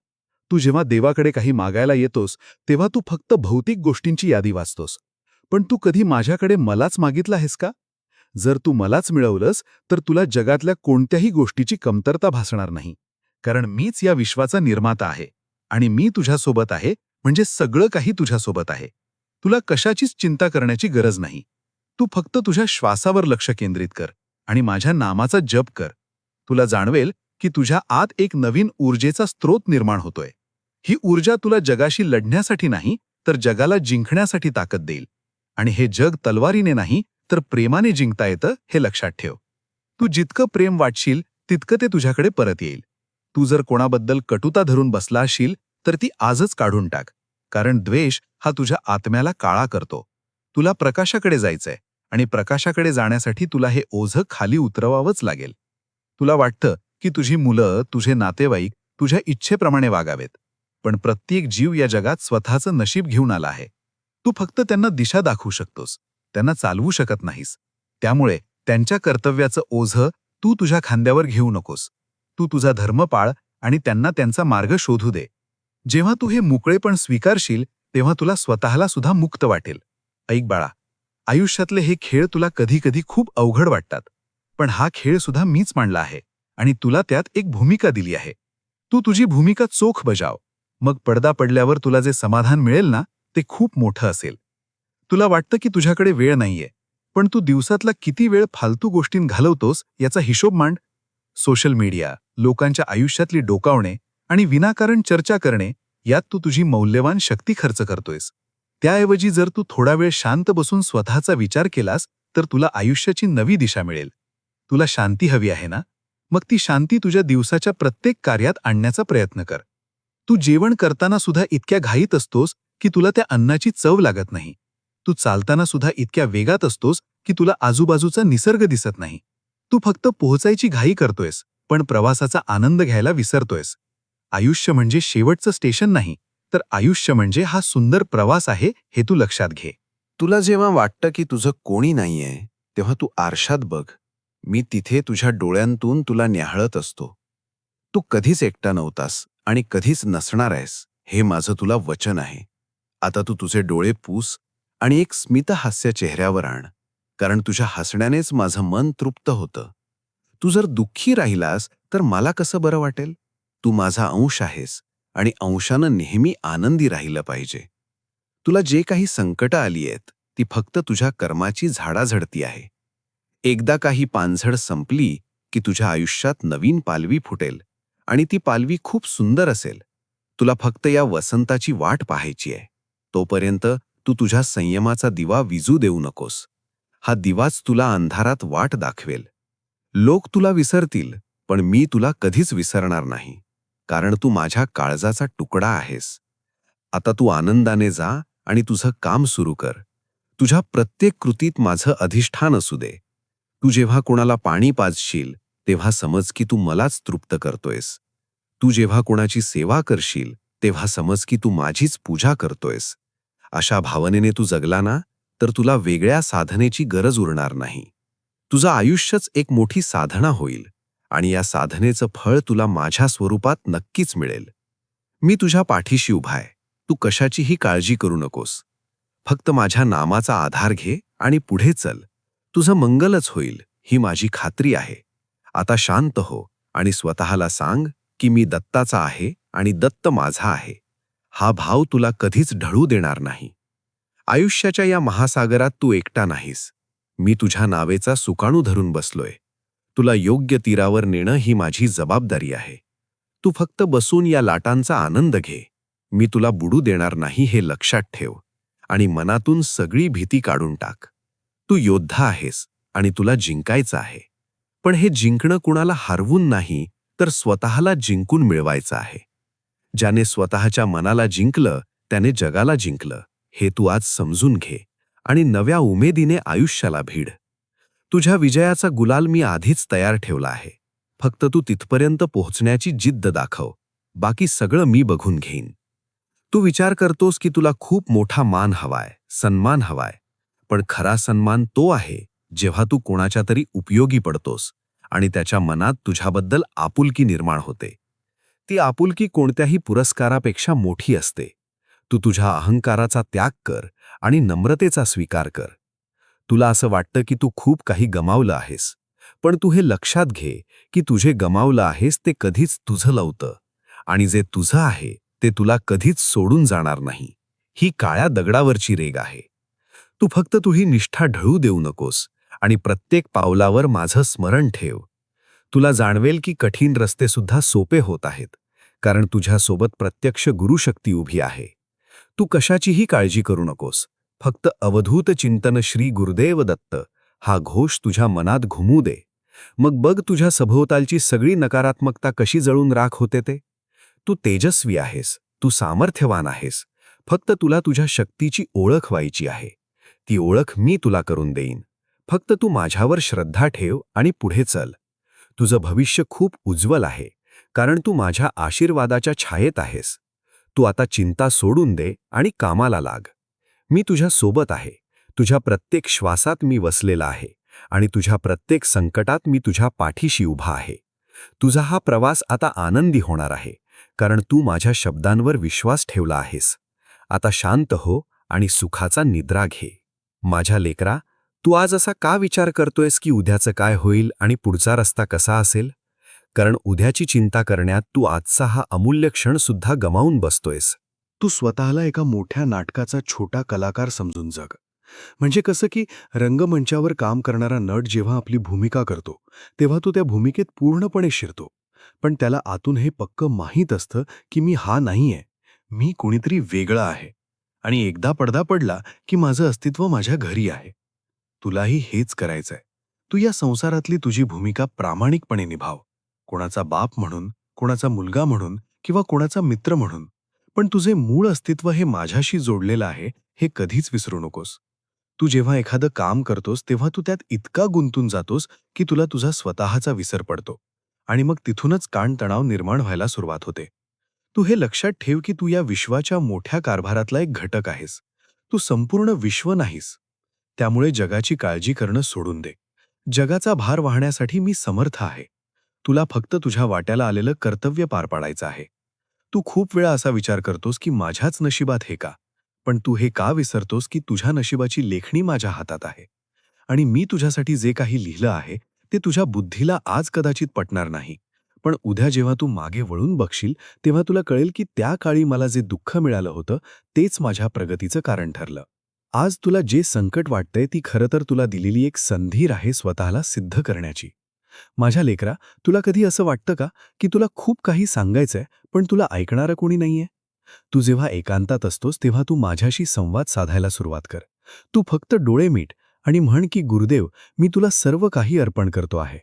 तू जेव्हा देवाकडे काही मागायला येतोस, तेव्हा तू फक्त भौतिक गोष्टींची यादी वाचतोस. पण तू कधी माझ्याकडे मलाच मागितलं आहेस का? जर तू मलाच मिळवलंस, तर तुला जगातल्या कोणत्याही गोष्टीची कमतरता भासणार नाही. कारण मीच या विश्वाचा निर्माता आहे. आणि मी तुझ्यासोबत आहे, म्हणजे सगळं काही तुझ्यासोबत आहे. तुला कशाचीच चिंता करण्याची गरज नाही. तू फक्त तुझ्या श्वासावर लक्ष केंद्रित कर आणि माझ्या नामाचा जप कर. तुला जाणवेल की तुझ्या आत एक नवीन ऊर्जेचा स्रोत निर्माण होतोय. ही ऊर्जा तुला जगाशी लढण्यासाठी नाही, तर जगाला जिंकण्यासाठी ताकद देईल. आणि हे जग तलवारीने नाही, तर प्रेमाने जिंकता येतं हे लक्षात ठेव. तू जितकं प्रेम वाटशील, तितकं ते तुझ्याकडे परत येईल. तू जर कोणाबद्दल कटुता धरून बसला असशील, तर ती आजच काढून टाक. कारण द्वेष हा तुझ्या आत्म्याला काळा करतो. तुला प्रकाशाकडे जायचंय आणि प्रकाशाकडे जाण्यासाठी तुला हे ओझं खाली उतरवावंच लागेल. तुला वाटतं की तुझी मुलं, तुझे नातेवाईक तुझ्या इच्छेप्रमाणे वागावेत. पण प्रत्येक जीव या जगात स्वतःचं नशीब घेऊन आला आहे. तू फक्त त्यांना दिशा दाखवू शकतोस, त्यांना चालवू शकत नाहीस. त्यामुळे त्यांच्या कर्तव्याचं ओझं तू तुझ्या खांद्यावर घेऊ नकोस. तू तुझा धर्म पाळ आणि त्यांना त्यांचा मार्ग शोधू दे. जेव्हा तू हे मोकळेपण स्वीकारशील, तेव्हा तुला स्वतःला सुद्धा मुक्त वाटेल. ऐक बाळा, आयुष्यातले हे खेळ तुला कधी कधी खूप अवघड वाटतात. पण हा खेळ सुद्धा मीच मांडला आहे आणि तुला त्यात एक भूमिका दिली आहे. तू तुझी भूमिका चोख बजाव. मग पडदा पडल्यावर तुला जे समाधान मिळेल ना, ते खूप मोठं असेल. तुला वाटतं की तुझ्याकडे वेळ नाहीये, पण तू दिवसातला किती वेळ फालतू गोष्टींत घालवतोस याचा हिशोब मांड. सोशल मीडिया, लोकांच्या आयुष्यातली डोकावणे आणि विनाकारण चर्चा करणे, यात तू तुझी मौल्यवान शक्ती खर्च करतोयस. त्याऐवजी जर तू थोडा वेळ शांत बसून स्वतःचा विचार केलास, तर तुला आयुष्याची नवी दिशा मिळेल. तुला शांती हवी आहे ना? मग ती शांती तुझ्या दिवसाच्या प्रत्येक कार्यात आणण्याचा प्रयत्न कर. तू जेवण करताना सुद्धा इतक्या घाईत असतोस की तुला त्या अन्नाची चव लागत नाही. तू चालताना सुद्धा इतक्या वेगात असतोस की तुला आजूबाजूचा निसर्ग दिसत नाही. तू फक्त पोहोचायची घाई करतोयस, पण प्रवासाचा आनंद घ्यायला विसरतोयस. आयुष्य म्हणजे शेवटचं स्टेशन नाही, तर आयुष्य म्हणजे हा सुंदर प्रवास आहे, हे तू लक्षात घे. तुला जेव्हा वाटतं की तुझं कोणी नाहीये, तेव्हा तू आरशात बघ. मी तिथे तुझ्या डोळ्यांतून तुला न्याहाळत असतो. तू कधीच एकटा नव्हतास आणि कधीच नसणार आहेस, हे माझं तुला वचन आहे. आता तू तुझे डोळे पुस आणि एक स्मितहास्य चेहऱ्यावर आण, कारण तुझ्या हसण्यानेच माझं मन तृप्त होतं. तू जर दुःखी राहिलास तर मला कसं बरं वाटेल? तू माझा अंश आहेस आणि अंशानं नेहमी आनंदी राहिलं पाहिजे. तुला जे काही संकटं आली आहेत, ती फक्त तुझ्या कर्माची झाडाझडती आहे. एकदा काही पानझड संपली की तुझ्या आयुष्यात नवीन पालवी फुटेल आणि ती पालवी खूप सुंदर असेल. तुला फक्त या वसंताची वाट पाहायची आहे. तोपर्यंत तू तुझ्या संयमाचा दिवा विझू देऊ नकोस. हा दिवाच तुला अंधारात वाट दाखवेल. लोक तुला विसरतील, पण मी तुला कधीच विसरणार नाही, कारण तू माझ्या काळजाचा तुकडा आहेस. आता तू आनंदाने जा आणि तुझं काम सुरू कर. तुझ्या प्रत्येक कृतीत माझं अधिष्ठान असू दे. तू जेव्हा कोणाला पाणी पाजशील, तेव्हा समज की तू मलाच तृप्त करतोयस. तू जेव्हा कोणाची सेवा करशील, तेव्हा समज की तू माझीच पूजा करतोयस. अशा भावनेने तू जगला ना, तर तुला वेगळ्या साधनेची गरज उरणार नाही. तुझं आयुष्यच एक मोठी साधना होईल आणि या साधनेचं फळ तुला माझ्या स्वरूपात नक्कीच मिळेल. मी तुझ्या पाठीशी उभा आहे. तू कशाचीही काळजी करू नकोस. फक्त माझ्या नामाचा आधार घे आणि पुढे चल. तुझं मंगलच होईल, ही माझी खात्री आहे. आता शांत हो आणि स्वतःला सांग की मी दत्ताचा आहे आणि दत्त माझा आहे. हा भाव तुला कधीच ढळू देणार नाही. आयुष्याच्या या महासागरात तू एकटा नाहीस. मी तुझ्या नावेचा सुकाणू धरून बसलोय. तुला योग्य तीरावर नेणं ही माझी जबाबदारी आहे. तू फक्त बसून या लाटांचा आनंद घे. मी तुला बुडू देणार नाही हे लक्षात ठेव आणि मनातून सगळी भीती काढून टाक. तू योद्धा आहेस आणि तुला जिंकायचं आहे. पण हे जिंकणं कुणाला हरवून नाही, तर स्वतःला जिंकून मिळवायचं आहे. ज्याने स्वतःच्या मनाला जिंकलं, त्याने जगाला जिंकलं, हे तू आज समजून घे आणि नव्या उमेदीने आयुष्याला भिड. तुझ्या विजयाचा गुलाल मी आधीच तयार ठेवला आहे. फक्त तू तिथपर्यंत पोहोचण्याची जिद्द दाखव. बाकी सगळं मी बघून घेईन. तू विचार करतोस की तुला खूप मोठा मान हवाय, सन्मान हवाय. पण खरा सन्मान तो आहे जेव्हा तू कोणाच्या तरी उपयोगी पडतोस आणि त्याच्या मनात तुझ्याबद्दल आपुलकी निर्माण होते. ती आपुलकी कोणत्याही पुरस्कारापेक्षा मोठी असते. तू तुझ्या अहंकाराचा त्याग कर आणि नम्रतेचा स्वीकार कर. तुला असं वाटतं की तू खूप काही गमावलं आहेस, पण तू हे लक्षात घे की तुझे गमावलं आहेस ते कधीच तुझं नव्हतं आणि जे तुझं आहे ते तुला कधीच सोडून जाणार नाही. ही काळ्या दगडावरची रेग आहे. तू फक्त तुझी निष्ठा ढळू देऊ नकोस आणि प्रत्येक पावलावर माझं स्मरण ठेव. तुला जाणवेल की कठीण रस्ते सुद्धा सोपे होत आहेत, कारण तुझ्यासोबत प्रत्यक्ष गुरुशक्ती उभी आहे. तू कशाचीही काळजी करू नकोस. फक्त अवधूत चिंतन श्री गुरुदेव दत्त हा घोष तुझ्या मनात घुमू दे. मग बघ तुझ्या सभोवतालची सगळी नकारात्मकता कशी जळून राख होते ते. तू तेजस्वी आहेस, तू सामर्थ्यवान आहेस. फक्त तुला तुझ्या शक्तीची ओळख व्हायची आहे. ती ओळख मी तुला करून देईन. फक्त तू माझ्यावर श्रद्धा ठेव आणि पुढे चल. तुझं भविष्य खूप उज्ज्वल आहे, कारण तू माझ्या आशीर्वादाच्या छायेत आहेस. तू आता चिंता सोडून दे आणि कामाला लाग. मी तुझ्या सोबत आहे. तुझ्या प्रत्येक श्वासात मी वसलेला आहे आणि तुझ्या प्रत्येक संकटात मी तुझ्या पाठीशी उभा आहे. तुझा हा प्रवास आता आनंदी होणार आहे, कारण तू माझ्या शब्दांवर विश्वास ठेवला आहेस. आता शांत हो आणि सुखाचा निद्रा घे. माझ्या लेकरा, तू आज असा का विचार करतोयस की उद्याचं काय होईल आणि पुढचा रस्ता कसा असेल? कारण उद्याची चिंता करण्यात तू आजचा हा अमूल्य क्षण सुद्धा गमावून बसतोयस. तू स्वतःला एका मोठ्या नाटकाचा छोटा कलाकार समजून जग. म्हणजे कसं की रंगमंचावर काम करणारा नट जेव्हा आपली भूमिका करतो तेव्हा तो त्या भूमिकेत पूर्णपणे शिरतो. पण त्याला आतून हे पक्क माहीत असतं की मी हा नाहीये, मी कोणीतरी वेगळा आहे. आणि एकदा पडदा पडला की माझं अस्तित्व माझ्या घरी आहे. तुलाही हेच करायचंय. तू या संसारातली तुझी भूमिका प्रामाणिकपणे निभाव. कोणाचा बाप म्हणून, कोणाचा मुलगा म्हणून किंवा कोणाचा मित्र म्हणून. पण तुझे मूळ अस्तित्व हे माझ्याशी जोडलेलं आहे हे कधीच विसरू नकोस. तू जेव्हा एखादं काम करतोस तेव्हा तू त्यात इतका गुंतून जातोस की तुला तुझा स्वतःचा विसर पडतो आणि मग तिथूनच ताणतणाव निर्माण व्हायला सुरुवात होते. तू हे लक्षात ठेव की तू या विश्वाच्या मोठ्या कारभारातला एक घटक आहेस. तू संपूर्ण विश्व नाहीस. त्यामुळे जगाची काळजी करणं सोडून दे. जगाचा भार वाहण्यासाठी मी समर्थ आहे. तुला फक्त तुझ्या वाट्याला आलेलं कर्तव्य पार पाडायचं आहे. तू खूप वेळा असा विचार करतोस की माझ्याच नशिबात हे का? पण तू हे का विसरतोस की तुझ्या नशिबाची लेखणी माझ्या हातात आहे. आणि मी तुझ्यासाठी जे काही लिहिलं आहे ते तुझ्या बुद्धीला आज कदाचित पटणार नाही. पण उद्या जेव्हा तू मागे वळून बघशील तेव्हा तुला कळेल की त्या काळी मला जे दुःख मिळालं होतं तेच माझ्या प्रगतीचं कारण ठरलं. आज तुला जे संकट वाटतंय ती खरं तर तुला दिलेली एक संधी आहे स्वतःला सिद्ध करण्याची. माझ्या लेकरा, तुला कधी असं वाटतं का की तुला खूप काही सांगायचंय पण तुला ऐकणारं कोणी नाहीये? तू जेव्हा एकांतात असतोस तेव्हा तू माझ्याशी संवाद साधायला सुरुवात कर. तू फक्त डोळे मीट आणि म्हण की गुरुदेव, मी तुला सर्व काही अर्पण करतो आहे.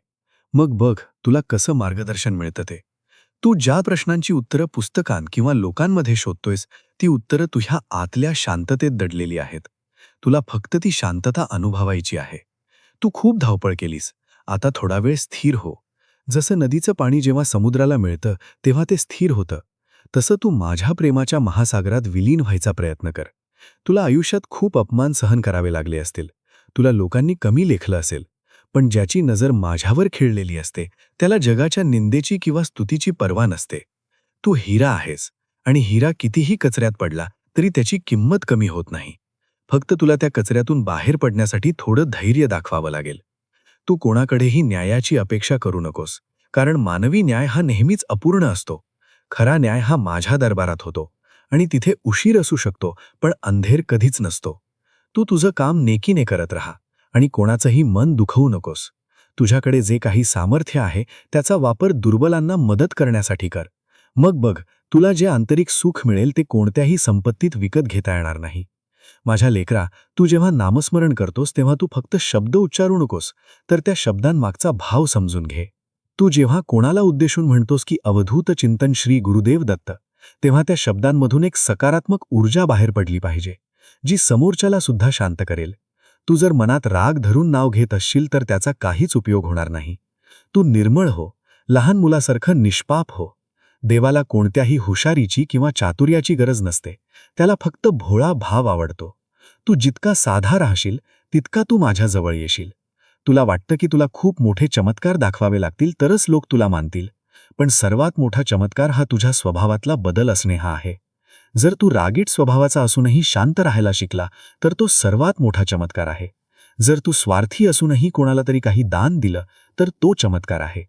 मग बघ तुला कसं मार्गदर्शन मिळतं ते. तू ज्या प्रश्नांची उत्तरं पुस्तकांत किंवा लोकांमध्ये शोधतोयस ती उत्तरं तुझ्या आतल्या शांततेत दडलेली आहेत. तुला फक्त ती शांतता अनुभवायची आहे. तू खूप धावपळ केलीस. आता थोडा वेळ स्थिर हो. जसं नदीचं पाणी जेव्हा समुद्राला मिळतं तेव्हा ते स्थिर होतं, तसं तू माझ्या प्रेमाच्या महासागरात विलीन व्हायचा प्रयत्न कर. तुला आयुष्यात खूप अपमान सहन करावे लागले असतील. तुला लोकांनी कमी लेखलं असेल. पण ज्याची नजर माझ्यावर खिळलेली असते त्याला जगाच्या निंदेची किंवा स्तुतीची पर्वा नसते. तू हिरा आहेस आणि हिरा कितीही कचऱ्यात पडला तरी त्याची किंमत कमी होत नाही. फक्त तुला त्या कचऱ्यातून बाहेर पडण्यासाठी थोडं धैर्य दाखवावं लागेल. तू कोणाकडेही न्यायाची अपेक्षा करू नकोस, कारण मानवी न्याय हा नेहमीच अपूर्ण असतो. खरा न्याय हा माझ्या दरबारात होतो आणि तिथे उशीर असू शकतो पण अंधेर कधीच नसतो. तू तुझं काम नेकीने करत राहा आणि कोणाचंही मन दुखवू नकोस. तुझ्याकडे जे काही सामर्थ्य आहे त्याचा वापर दुर्बलांना मदत करण्यासाठी कर. मग बघ तुला जे आंतरिक सुख मिळेल ते कोणत्याही संपत्तीत विकत घेता येणार नाही. माझ्या लेकरा, तू जेव्हा नामस्मरण करतोस तेव्हा तू फक्त शब्द उच्चारू नकोस, तर त्या शब्दांमागचा भाव समजून घे. तू जेव्हा कोणाला उद्देशून म्हणतोस की अवधूत चिंतन श्री गुरुदेव दत्त, तेव्हा त्या शब्दांमधून एक सकारात्मक ऊर्जा बाहेर पडली पाहिजे, जी समोरच्याला सुद्धा शांत करेल. तू जर मनात राग धरून नाव घेत असशील तर त्याचा काहीच उपयोग होणार नाही. तू निर्मळ हो, लहान मुलासारखं निष्पाप हो. देवाला कोणत्याही हुशारीची किंवा चातुर्याची गरज नसते. त्याला फक्त भोळा भाव आवडतो. तू जितका साधा राहशील तितका तू माझ्याजवळ येशील. तुला वाटतं की तुला खूप मोठे चमत्कार दाखवावे लागतील तरच लोक तुला मानतील. पण सर्वात मोठा चमत्कार हा तुझ्या स्वभावातला बदल असणे हा आहे. जर तू रागीट स्वभावाचा असूनही शांत राहायला शिकला तर तो सर्वात मोठा चमत्कार आहे. जर तू स्वार्थी असूनही कोणाला तरी काही दान दिलं तर तो चमत्कार आहे.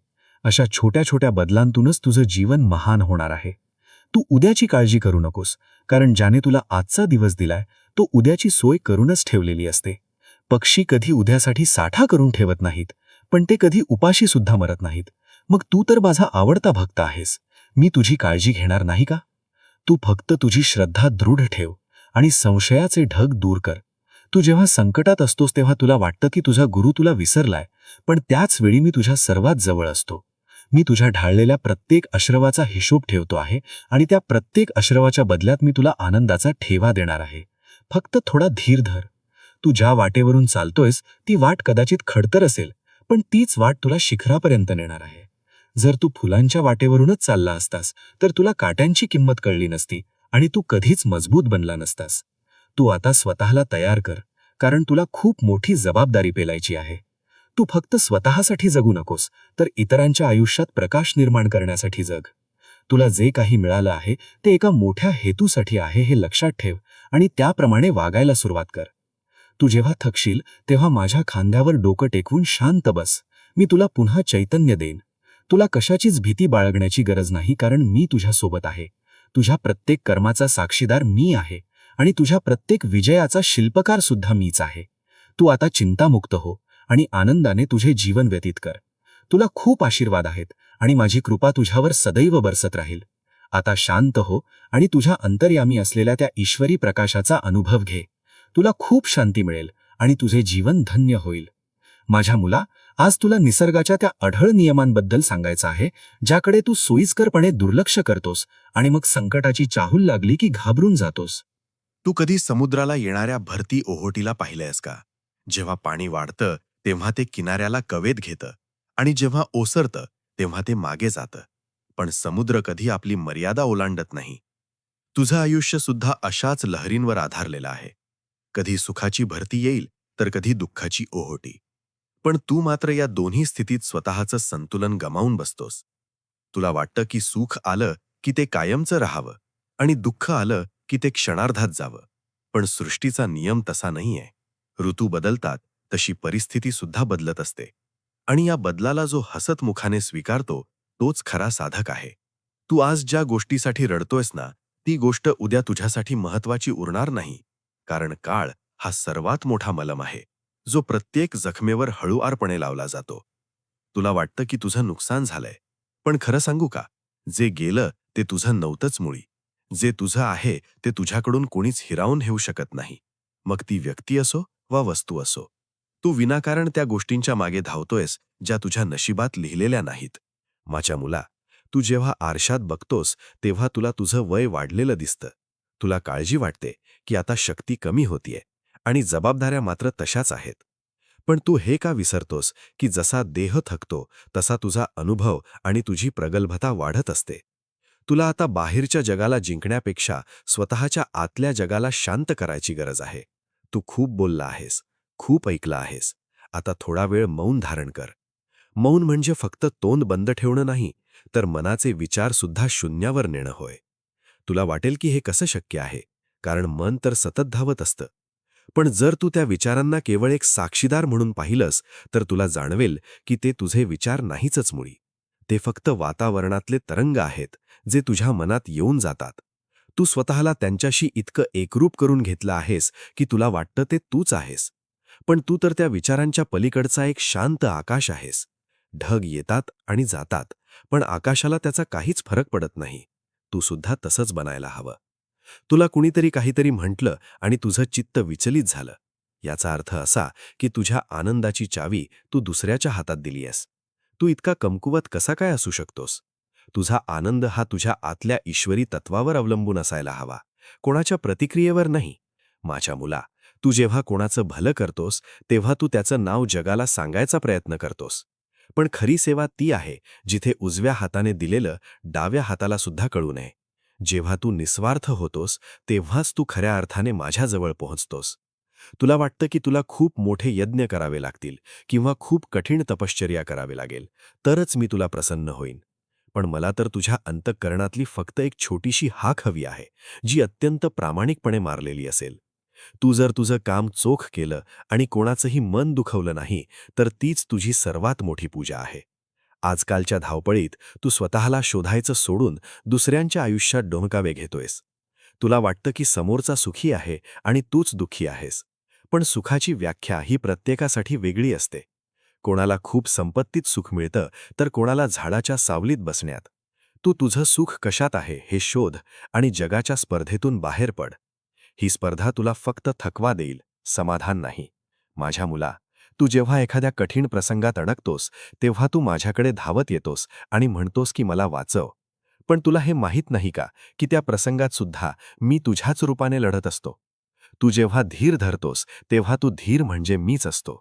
अशा छोट्या छोट्या बदलांतूनच तुझं जीवन महान होणार आहे. तू उद्याची काळजी करू नकोस, कारण ज्याने तुला आजचा दिवस दिलाय तो उद्याची सोय करूनच ठेवलेली असते. पक्षी कधी उद्यासाठी साठा करून ठेवत नाहीत, पण ते कधी उपाशी सुद्धा मरत नाहीत. मग तू तर माझा आवडता भक्त आहेस. मी तुझी काळजी घेणार नाही का? तू फक्त तुझी श्रद्धा दृढ ठेव आणि संशयाचे ढग दूर कर. तू जेव्हा संकटात असतोस तेव्हा तुला वाटतं की तुझा गुरु तुला विसरलाय, पण त्याच वेळी मी तुझ्या सर्वात जवळ असतो. मी तुझ्या ढाळलेल्या प्रत्येक अश्रवाचा हिशोब ठेवतो आहे आणि त्या प्रत्येक अश्रवाच्या बदल्यात मी तुला आनंदाचा ठेवा देणार आहे. फक्त थोडा धीर धर. तू ज्या वाटेवरून चालतोयस ती वाट कदाचित खडतर असेल, पण तीच वाट तुला शिखरापर्यंत नेणार आहे. जर तू फुलांच्या वाटेवरूनच चालला असतास तर तुला काट्यांची किंमत कळली नसती आणि तू कधीच मजबूत बनला नसतास. तू आता स्वतःला तयार कर, कारण तुला खूप मोठी जबाबदारी पेलायची आहे. तू फक्त स्वतःसाठी जगू नकोस, तर इतरांच्या आयुष्यात प्रकाश निर्माण करण्यासाठी जग. तुला जे काही मिळालं आहे ते एका मोठ्या हेतूसाठी आहे हे लक्षात ठेव आणि त्याप्रमाणे वागायला सुरुवात कर. तू जेव्हा थकशील तेव्हा माझ्या खांद्यावर डोकं टेकवून शांत बस. मी तुला पुन्हा चैतन्य देईन. तुला कशाचीच भीती बाळगण्याची गरज नाही, कारण मी तुझ्यासोबत आहे. तुझ्या प्रत्येक कर्माचा साक्षीदार मी आहे आणि तुझ्या प्रत्येक विजयाचा शिल्पकार सुद्धा मीच आहे. तू आता चिंतामुक्त हो आणि आनंदाने तुझे जीवन व्यतीत कर. तुला खूप आशीर्वाद आहेत आणि माझी कृपा तुझ्यावर सदैव बरसत राहील. आता शांत हो आणि तुझ्या अंतर्यामी असलेल्या त्या ईश्वरी प्रकाशाचा अनुभव घे. तुला खूप शांती मिळेल आणि तुझे जीवन धन्य होईल. माझ्या मुला, आज तुला निसर्गाच्या त्या अढळ नियमांबद्दल सांगायचं आहे, ज्याकडे तू सोयीस्करपणे दुर्लक्ष करतोस आणि मग संकटाची चाहूल लागली की घाबरून जातोस. तू कधी समुद्राला येणाऱ्या भरती ओहोटीला पाहिलंयस का? जेव्हा पाणी वाढतं तेव्हा ते किनाऱ्याला कवेत घेतं आणि जेव्हा ओसरतं तेव्हा ते मागे जातं. पण समुद्र कधी आपली मर्यादा ओलांडत नाही. तुझं आयुष्य सुद्धा अशाच लहरींवर आधारलेलं आहे. कधी सुखाची भरती येईल तर कधी दुःखाची ओहोटी. पण तू मात्र या दोन्ही स्थितीत स्वतःचं संतुलन गमावून बसतोस. तुला वाटतं की सुख आलं की ते कायमचं राहावं आणि दुःख आलं की ते क्षणार्धात जावं. पण सृष्टीचा नियम तसा नाहीये. ऋतू बदलतात तशी परिस्थिती सुद्धा बदलत असते आणि या बदलाला जो हसत मुखाने स्वीकारतो तोच खरा साधक आहे. तू आज ज्या गोष्टीसाठी रडतोयस ना, ती गोष्ट उद्या तुझ्यासाठी महत्वाची उरणार नाही, कारण काळ हा सर्वात मोठा मलम आहे, जो प्रत्येक जखमेवर हळूवारपणे लावला जातो. तुला वाटतं की तुझं नुकसान झालंय, पण खरं सांगू का, जे गेलं ते तुझं नव्हतंच मुळी. जे तुझं आहे ते तुझ्याकडून कोणीच हिरावून घेऊ शकत नाही. मग ती व्यक्ती असो वा वस्तू असो. तू विनाकारण त्या गोष्टींच्या मागे धावतोयस ज्या तुझ्या नशिबात लिहिलेल्या नाहीत. माझ्या मुला, तू जेव्हा आरशात बघतोस तेव्हा तुला तुझं वय वाढलेलं दिसतं. तुला काळजी वाटते की आता शक्ती कमी होतीये आणि जबाबदाऱ्या मात्र तशाच आहेत. पण तू हे का विसरतोस की जसा देह थकतो तसा तुझा अनुभव आणि तुझी प्रगल्भता वाढत असते. तुला आता बाहेरच्या जगाला जिंकण्यापेक्षा स्वतःच्या आतल्या जगाला शांत करायची गरज आहे. तू खूप बोलला आहेस, खूप ऐकला आहेस. आता थोडा वेळ मौन धारण कर. मौन म्हणजे फक्त तोंड बंद ठेवणं नाही, तर मनाचे विचार सुद्धा शून्यावर नेणं होय. तुला वाटेल की हे कसं शक्य आहे, कारण मन तर सतत धावत असतं. पण जर तू त्या विचारांना केवळ एक साक्षीदार म्हणून पाहिलंस तर तुला जाणवेल की ते तुझे विचार नाहीचच मुळी. ते फक्त वातावरणातले तरंग आहेत जे तुझ्या मनात येऊन जातात. तू स्वतःला त्यांच्याशी इतकं एकरूप करून घेतलं आहेस की तुला वाटतं ते तूच आहेस. पण तू तर त्या विचारांच्या पलीकडचा एक शांत आकाश आहेस. ढग येतात आणि जातात, पण आकाशाला त्याचा काहीच फरक पडत नाही. तू सुद्धा तसंच बनायला हवं. तुला कुणीतरी काहीतरी म्हटलं आणि तुझं चित्त विचलित झालं. याचा अर्थ असा की तुझ्या आनंदाची चावी तू दुसऱ्याच्या हातात दिलीयस. तू इतका कमकुवत कसा काय असू शकतोस? तुझा आनंद हा तुझ्या आतल्या ईश्वरी तत्वावर अवलंबून असायला हवा, कोणाच्या प्रतिक्रियेवर नाही. माझ्या मुला, तू जेव्हा कोणाचं भलं करतोस तेव्हा तू त्याचं नाव जगाला सांगायचा प्रयत्न करतोस. पण खरी सेवा ती आहे जिथे उजव्या हाताने दिलेलं डाव्या हाताला सुद्धा कळू नये. जेव्हा तू निस्वार्थ होतोस तेव्हाच तू खऱ्या अर्थाने माझ्याजवळ पोहोचतोस. तुला वाटतं की तुला खूप मोठे यज्ञ करावे लागतील किंवा खूप कठीण तपश्चर्या करावी लागेल तरच मी तुला प्रसन्न होईन. पण मला तर तुझ्या अंतःकरणातली फक्त एक छोटीशी हाक हवी आहे, जी अत्यंत प्रामाणिकपणे मारलेली असेल. तू जर तुझं काम चोख केलं आणि कोणाचंही मन दुखवलं नाही, तर तीच तुझी सर्वात मोठी पूजा आहे. आजकालच्या धावपळीत तू स्वतःला शोधायचं सोडून दुसऱ्यांच्या आयुष्यात डोमकावे घेतोयस. तुला वाटतं की समोरचा सुखी आहे आणि तूच दुःखी आहेस. पण सुखाची व्याख्या ही प्रत्येकासाठी वेगळी असते. कोणाला खूप संपत्तीत सुख मिळतं, तर कोणाला झाडाच्या सावलीत बसण्यात. तू तुझं सुख कशात आहे हे शोध आणि जगाच्या स्पर्धेतून बाहेर पड. ही स्पर्धा तुला फक्त थकवा देईल, समाधान नाही. माझ्या मुला, तू जेव्हा एखाद्या कठीण प्रसंगात अडकतोस तेव्हा तू माझ्याकडे धावत येतोस आणि म्हणतोस की मला वाचव. पण तुला हे माहीत नाही का की त्या प्रसंगात सुद्धा मी तुझ्याच रूपाने लढत असतो. तू जेव्हा धीर धरतोस तेव्हा तू धीर म्हणजे मीच असतो.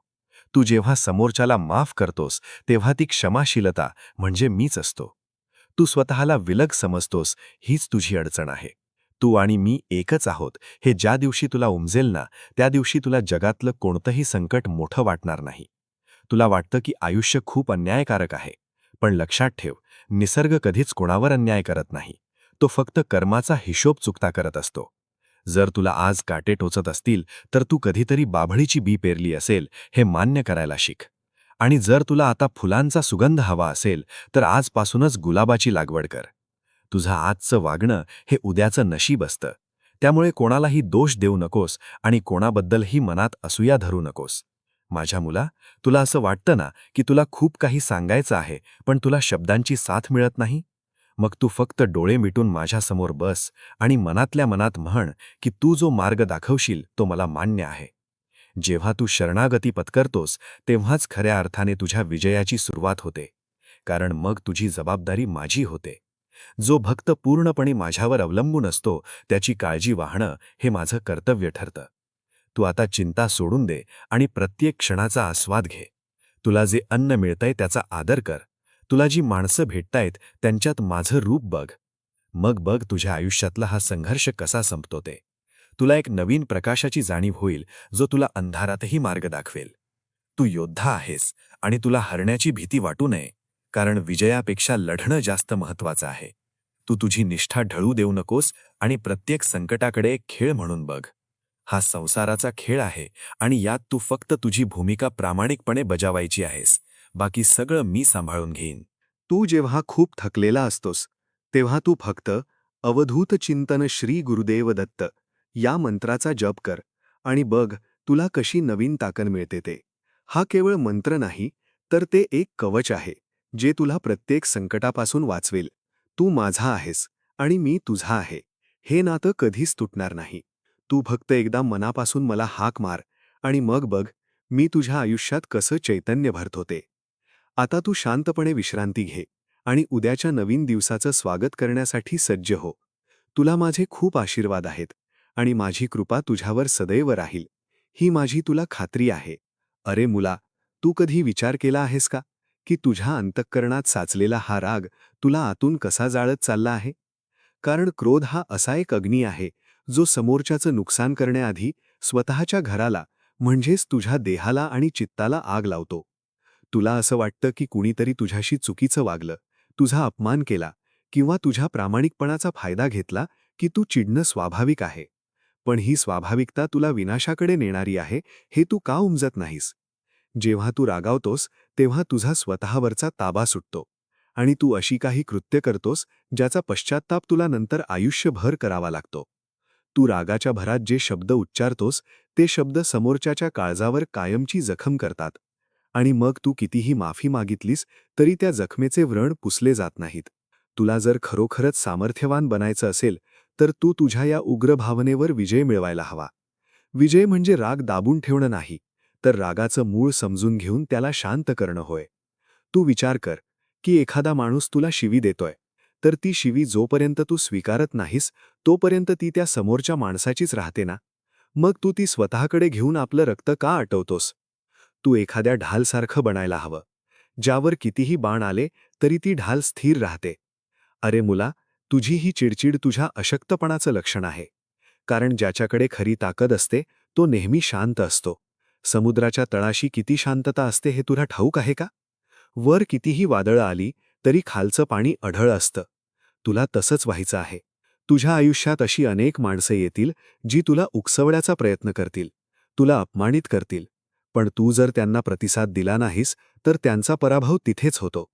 तू जेव्हा समोरच्याला माफ करतोस तेव्हा ती क्षमाशीलता म्हणजे मीच असतो. तू स्वतःला विलग समजतोस, हीच तुझी अडचण आहे. तू आणि मी एकच आहोत हे ज्या दिवशी तुला उमजेल ना, त्या दिवशी तुला जगातलं कोणतंही संकट मोठं वाटणार नाही. तुला वाटतं की आयुष्य खूप अन्यायकारक आहे. पण लक्षात ठेव, निसर्ग कधीच कोणावर अन्याय करत नाही. तो फक्त कर्माचा हिशोब चुकता करत असतो. जर तुला आज काटे टोचत असतील तर तू कधीतरी बाभळीची बी पेरली असेल हे मान्य करायला शिक. आणि जर तुला आता फुलांचा सुगंध हवा असेल तर आजपासूनच गुलाबाची लागवड कर. तुझं आजचं वागणं हे उद्याचं नशीब असतं. त्यामुळे कोणालाही दोष देऊ नकोस आणि कोणाबद्दलही मनात असूया धरू नकोस. माझ्या मुला, तुला असं वाटतं ना की तुला खूप काही सांगायचं आहे पण तुला शब्दांची साथ मिळत नाही? मग तू फक्त डोळे मिटून माझ्यासमोर बस आणि मनातल्या मनात म्हण की तू जो मार्ग दाखवशील तो मला मान्य आहे. जेव्हा तू शरणागती पत्करतोस तेव्हाच खऱ्या अर्थाने तुझ्या विजयाची सुरुवात होते. कारण मग तुझी जबाबदारी माझी होते. जो भक्त पूर्णपणे माझ्यावर अवलंबून असतो त्याची काळजी वाहणं हे माझं कर्तव्य ठरतं. तू आता चिंता सोडून दे आणि प्रत्येक क्षणाचा आस्वाद घे. तुला जे अन्न मिळतंय त्याचा आदर कर. तुला जी माणसं भेटतायत त्यांच्यात माझं रूप बघ. मग बघ तुझ्या आयुष्यातला हा संघर्ष कसा संपतो ते. तुला एक नवीन प्रकाशाची जाणीव होईल जो तुला अंधारातही मार्ग दाखवेल. तू योद्धा आहेस आणि तुला हरण्याची भीती वाटू नये, कारण विजयापेक्षा लढणं जास्त महत्त्वाचं आहे. तू तुझी निष्ठा ढळू देऊ नकोस आणि प्रत्येक संकटाकडे एक खेळ म्हणून बघ. हा संसाराचा खेळ आहे आणि यात तू फक्त तुझी भूमिका प्रामाणिकपणे बजावायची आहेस. बाकी सगळं मी सांभाळून घेईन. तू जेव्हा खूप थकलेला असतोस तेव्हा तू फक्त अवधूत चिंतन श्री गुरुदेव दत्त या मंत्राचा जप कर आणि बघ तुला कशी नवीन ताकद मिळते ते. हा केवळ मंत्र नाही, तर ते एक कवच आहे जे तुला प्रत्येक संकटापासून वाचवेल. तू माझा आहेस आणि मी तुझा आहे. हे नातं कधीच तुटणार नाही. तू फक्त एकदा मनापासून मला हाक मार आणि मग बघ मी तुझ्या आयुष्यात कसं चैतन्य भरतो ते. आता तू शांतपणे विश्रांती घे आणि उद्याच्या नवीन दिवसाचं स्वागत करण्यासाठी सज्ज हो. तुला माझे खूप आशीर्वाद आहेत आणि माझी कृपा तुझ्यावर सदैव राहील, ही माझी तुला खात्री आहे. अरे मुला, तू कधी विचार केला आहेस का की तुझ्या अंतःकरणात साचलेला हा राग तुला आतून कसा जाळत चालला आहे? कारण क्रोध हा असा एक अग्नी आहे जो समोरच्याचं नुकसान करण्याआधी स्वतःच्या घराला म्हणजेच तुझ्या देहाला आणि चित्ताला आग लावतो. तुला असं वाटतं की कुणीतरी तुझ्याशी चुकीचं वागलं, तुझा अपमान केला किंवा तुझ्या प्रामाणिकपणाचा फायदा घेतला की तू चिडणं स्वाभाविक आहे. पण ही स्वाभाविकता तुला विनाशाकडे नेणारी आहे हे तू का उमजत नाहीस? जेव्हा तू रागावतोस तेव्हा तुझा स्वतःवरचा ताबा सुटतो आणि तू अशी काही कृत्य करतोस ज्याचा पश्चात्ताप तुला नंतर आयुष्यभर करावा लागतो. तू रागाच्या भरात जे शब्द उच्चारतोस ते शब्द समोरच्याच्या काळजावर कायमची जखम करतात आणि मग तू कितीही माफी मागितलीस तरी त्या जखमेचे व्रण पुसले जात नाहीत. तुला जर खरोखरच सामर्थ्यवान बनायचं असेल तर तू तुझ्या या उग्र भावनेवर विजय मिळवायला हवा. विजय म्हणजे राग दाबून ठेवणं नाही, तर रागाचं मूळ समजून घेऊन त्याला शांत करणं होय. तू विचार कर की एखादा माणूस तुला शिवी देतोय, तर ती शिवी जोपर्यंत तू स्वीकारत नाहीस तोपर्यंत ती त्या समोरच्या माणसाचीच राहते ना. मग तू ती स्वतःकडे घेऊन आपलं रक्त का आटवतोस? तू एखाद्या ढालसारखं बनायला हवं, ज्यावर कितीही बाण आले तरी ती ढाल स्थिर राहते. अरे मुला, तुझी ही चिडचिड तुझ्या अशक्तपणाचं लक्षण आहे. कारण ज्याच्याकडे खरी ताकद असते तो नेहमी शांत असतो. समुद्राच्या तळाशी किती शांतता असते हे तुला ठाऊक आहे का? वर कितीही वादळं आली तरी खालचं पाणी अढळ असतं. तुला तसंच व्हायचं आहे. तुझ्या आयुष्यात अशी अनेक माणसं येतील जी तुला उकसवण्याचा प्रयत्न करतील, तुला अपमानित करतील. पण तू जर त्यांना प्रतिसाद दिला नाहीस तर त्यांचा पराभव तिथेच होतो.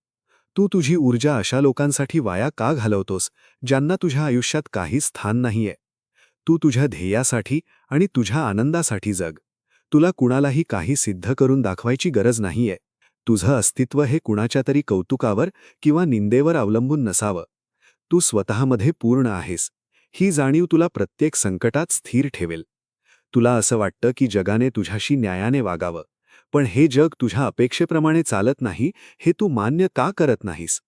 तू तुझी ऊर्जा अशा लोकांसाठी वाया का घालवतोस ज्यांना तुझ्या आयुष्यात काही स्थान नाहीये? तू तुझ्या ध्येयासाठी आणि तुझ्या आनंदासाठी जग. तुला कुणालाही काही सिद्ध करून दाखवायची गरज नाहीये. तुझं अस्तित्व हे कुणाच्या तरी कौतुकावर किंवा निंदेवर अवलंबून नसावं. तू स्वतःमध्ये पूर्ण आहेस. ही जाणीव तुला प्रत्येक संकटात स्थिर ठेवेल. तुला असं वाटतं की जगाने तुझ्याशी न्यायाने वागावं, पण हे जग तुझ्या अपेक्षेप्रमाणे चालत नाही हे तू मान्य का करत नाहीस?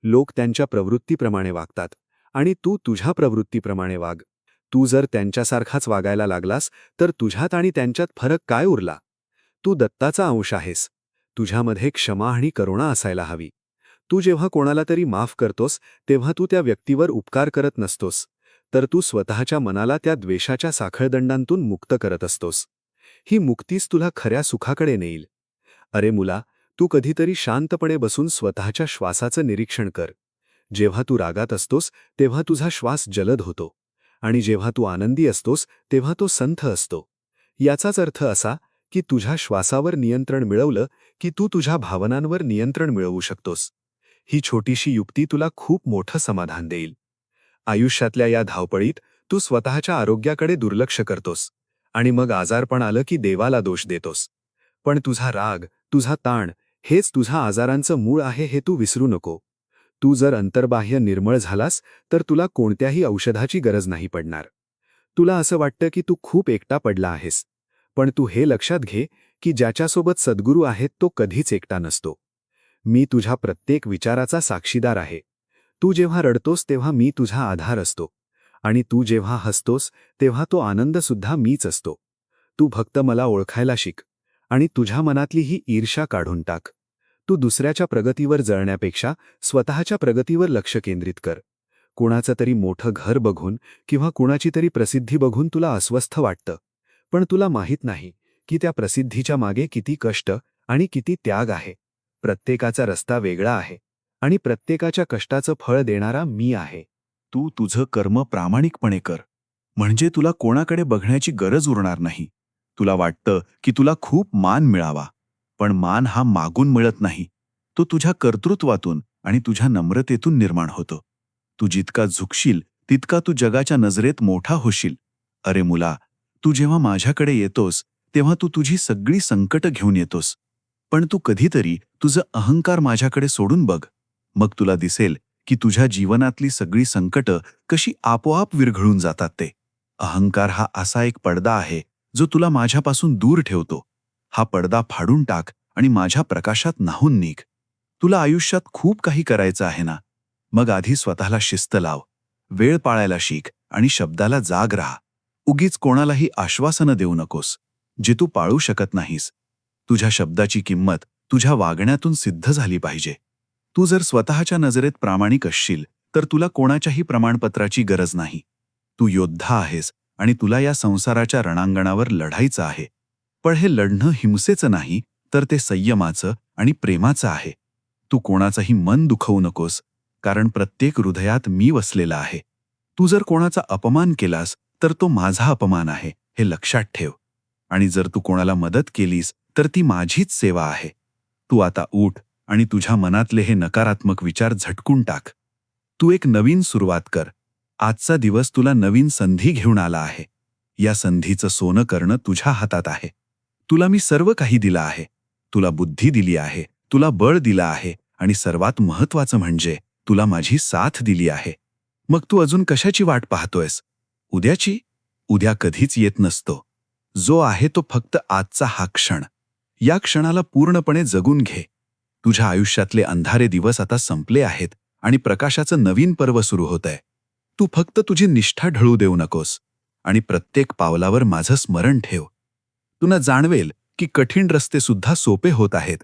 लोक त्यांच्या प्रवृत्तीप्रमाणे वागतात आणि तू तुझ्या प्रवृत्तीप्रमाणे वाग. तू जर त्यांच्यासारखाच वागायला लागलास तर तुझ्यात आणि त्यांच्यात फरक काय उरला? तू दत्ताचा अंश आहेस. तुझ्यामध्ये क्षमा आणि करुणा असायला हवी. तू जेव्हा कोणाला तरी माफ करतोस तेव्हा तू त्या व्यक्तीवर उपकार करत नसतोस, तर तू स्वतःच्या मनाला त्या द्वेषाच्या साखळदंडांतून मुक्त करत असतोस. ही मुक्तीच तुला खऱ्या सुखाकडे नेईल. अरे मुला, तू कधीतरी शांतपणे बसून स्वतःच्या श्वासाचं निरीक्षण कर. जेव्हा तू रागात असतोस तेव्हा तुझा श्वास जलद होतो आणि जेव्हा तू आनंदी असतोस तेव्हा तो संथ असतो. याचाच अर्थ असा की तुझ्या श्वासावर नियंत्रण मिळवलं की तू तुझ्या भावनांवर नियंत्रण मिळवू शकतोस. ही छोटीशी युक्ती तुला खूप मोठं समाधान देईल. आयुष्यातल्या या धावपळीत तू स्वतःच्या आरोग्याकडे दुर्लक्ष करतोस आणि मग आजारपण आलं की देवाला दोष देतोस. पण तुझा राग, तुझा ताण हेच तुझ्या आजारांचं मूळ आहे हे तू विसरू नको. तू जर अंतर्बाह्य निर्मळ झालास तर तुला कोणत्याही औषधाची गरज नाही पडणार. तुला असं वाटतं की तू खूप एकटा पडला आहेस, पण तू हे लक्षात घे की ज्याच्यासोबत सद्गुरू आहेत तो कधीच एकटा नसतो. मी तुझ्या प्रत्येक विचाराचा साक्षीदार आहे. तू जेव्हा रडतोस तेव्हा मी तुझा आधार असतो आणि तू जेव्हा हसतोस तेव्हा तो आनंदसुद्धा मीच असतो. तू फक्त मला ओळखायला शिक आणि तुझ्या मनातली ही ईर्ष्या काढून टाक. तू दुसऱ्याच्या प्रगतीवर जळण्यापेक्षा स्वतःच्या प्रगतीवर लक्ष केंद्रित कर. कुणाचं तरी मोठं घर बघून किंवा कुणाची तरी प्रसिद्धी बघून तुला अस्वस्थ वाटतं, पण तुला माहीत नाही की त्या प्रसिद्धीच्या मागे किती कष्ट आणि किती त्याग आहे. प्रत्येकाचा रस्ता वेगळा आहे आणि प्रत्येकाच्या कष्टाचं फळ देणारा मी आहे. तू तुझं कर्म प्रामाणिकपणे कर, म्हणजे तुला कोणाकडे बघण्याची गरज उरणार नाही. तुला वाटतं की तुला खूप मान मिळावा, पण मान हा मागून मिळत नाही. तो तुझ्या कर्तृत्वातून आणि तुझ्या नम्रतेतून निर्माण होतो. तू जितका झुकशील तितका तू जगाच्या नजरेत मोठा होशील. अरे मुला, तू जेव्हा माझ्याकडे येतोस तेव्हा तू तुझी सगळी संकटं घेऊन येतोस. पण तू कधीतरी तुझं अहंकार माझ्याकडे सोडून बघ. मग तुला दिसेल की तुझ्या जीवनातली सगळी संकटं कशी आपोआप विरघळून जातात ते. अहंकार हा असा एक पडदा आहे जो तुला माझ्यापासून दूर ठेवतो. हा पडदा फाडून टाक आणि माझ्या प्रकाशात न्हाऊन निघ. तुला आयुष्यात खूप काही करायचं आहे ना, मग आधी स्वतःला शिस्त लाव, वेळ पाळायला शिक आणि शब्दाला जाग राहा. उगीच कोणालाही आश्वासनं देऊ नकोस जे तू पाळू शकत नाहीस. तुझ्या शब्दाची किंमत तुझ्या वागण्यातून सिद्ध झाली पाहिजे. तू जर स्वतःच्या नजरेत प्रामाणिक असशील तर तुला कोणाच्याही प्रमाणपत्राची गरज नाही. तू योद्धा आहेस आणि तुला या संसाराच्या रणांगणावर लढायचं आहे. पण हे लढणं हिंसेचं नाही, तर ते संयमाचं आणि प्रेमाचं आहे. तू कोणाचंही मन दुखवू नकोस, कारण प्रत्येक हृदयात मी वसलेला आहे. तू जर कोणाचा अपमान केलास तर तो माझा अपमान आहे हे लक्षात ठेव. आणि जर तू कोणाला मदत केलीस तर ती माझीच सेवा आहे. तू आता उठ आणि तुझ्या मनातले हे नकारात्मक विचार झटकून टाक. तू एक नवीन सुरुवात कर. आजचा दिवस तुला नवीन संधी घेऊन आला आहे. या संधीचं सोनं करणं तुझ्या हातात आहे. तुला मी सर्व काही दिलं आहे. तुला बुद्धी दिली आहे, तुला बळ दिलं आहे आणि सर्वात महत्त्वाचं म्हणजे तुला माझी साथ दिली आहे. मग तू अजून कशाची वाट पाहतोयस? उद्याची? उद्या कधीच येत नसतो. जो आहे तो फक्त आजचा हा क्षण. या क्षणाला पूर्णपणे जगून घे. तुझ्या आयुष्यातले अंधारे दिवस आता संपले आहेत आणि प्रकाशाचं नवीन पर्व सुरू होतंय. तू फक्त तुझी निष्ठा ढळू देऊ नकोस आणि प्रत्येक पावलावर माझं स्मरण ठेव. तुला जाणवेल की कठीण रस्ते सुद्धा सोपे होत आहेत,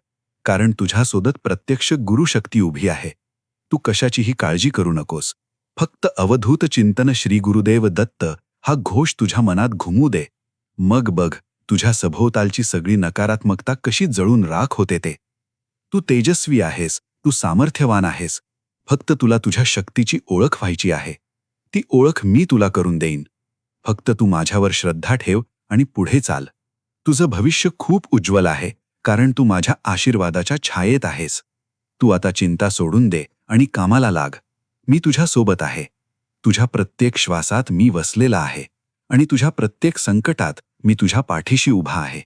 कारण तुझ्यासोबत प्रत्यक्ष गुरुशक्ती उभी आहे. तू कशाचीही काळजी करू नकोस. फक्त अवधूत चिंतन श्री गुरुदेव दत्त हा घोष तुझ्या मनात घुमू दे. मग बघ तुझ्या सभोवतालची सगळी नकारात्मकता कशी जळून राख होते ते. तू तेजस्वी आहेस, तू सामर्थ्यवान आहेस. फक्त तुला तुझ्या शक्तीची ओळख व्हायची आहे. ती ओळख मी तुला करून देईन. फक्त तू माझ्यावर श्रद्धा ठेव आणि पुढे चाल. तुझं भविष्य खूप उज्ज्वल आहे, कारण तू माझ्या आशीर्वादाच्या छायेत आहेस. तू आता चिंता सोडून दे आणि कामाला लाग. मी तुझ्या सोबत आहे. तुझ्या प्रत्येक श्वासात मी वसलेला आहे आणि तुझ्या प्रत्येक संकटात मी तुझ्या पाठीशी उभा आहे.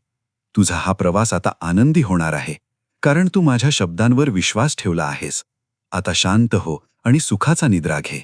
तुझा हा प्रवास आता आनंदी होणार आहे, कारण तू माझ्या शब्दांवर विश्वास ठेवला आहेस. आता शांत हो आणि सुखाचा निद्रा घे.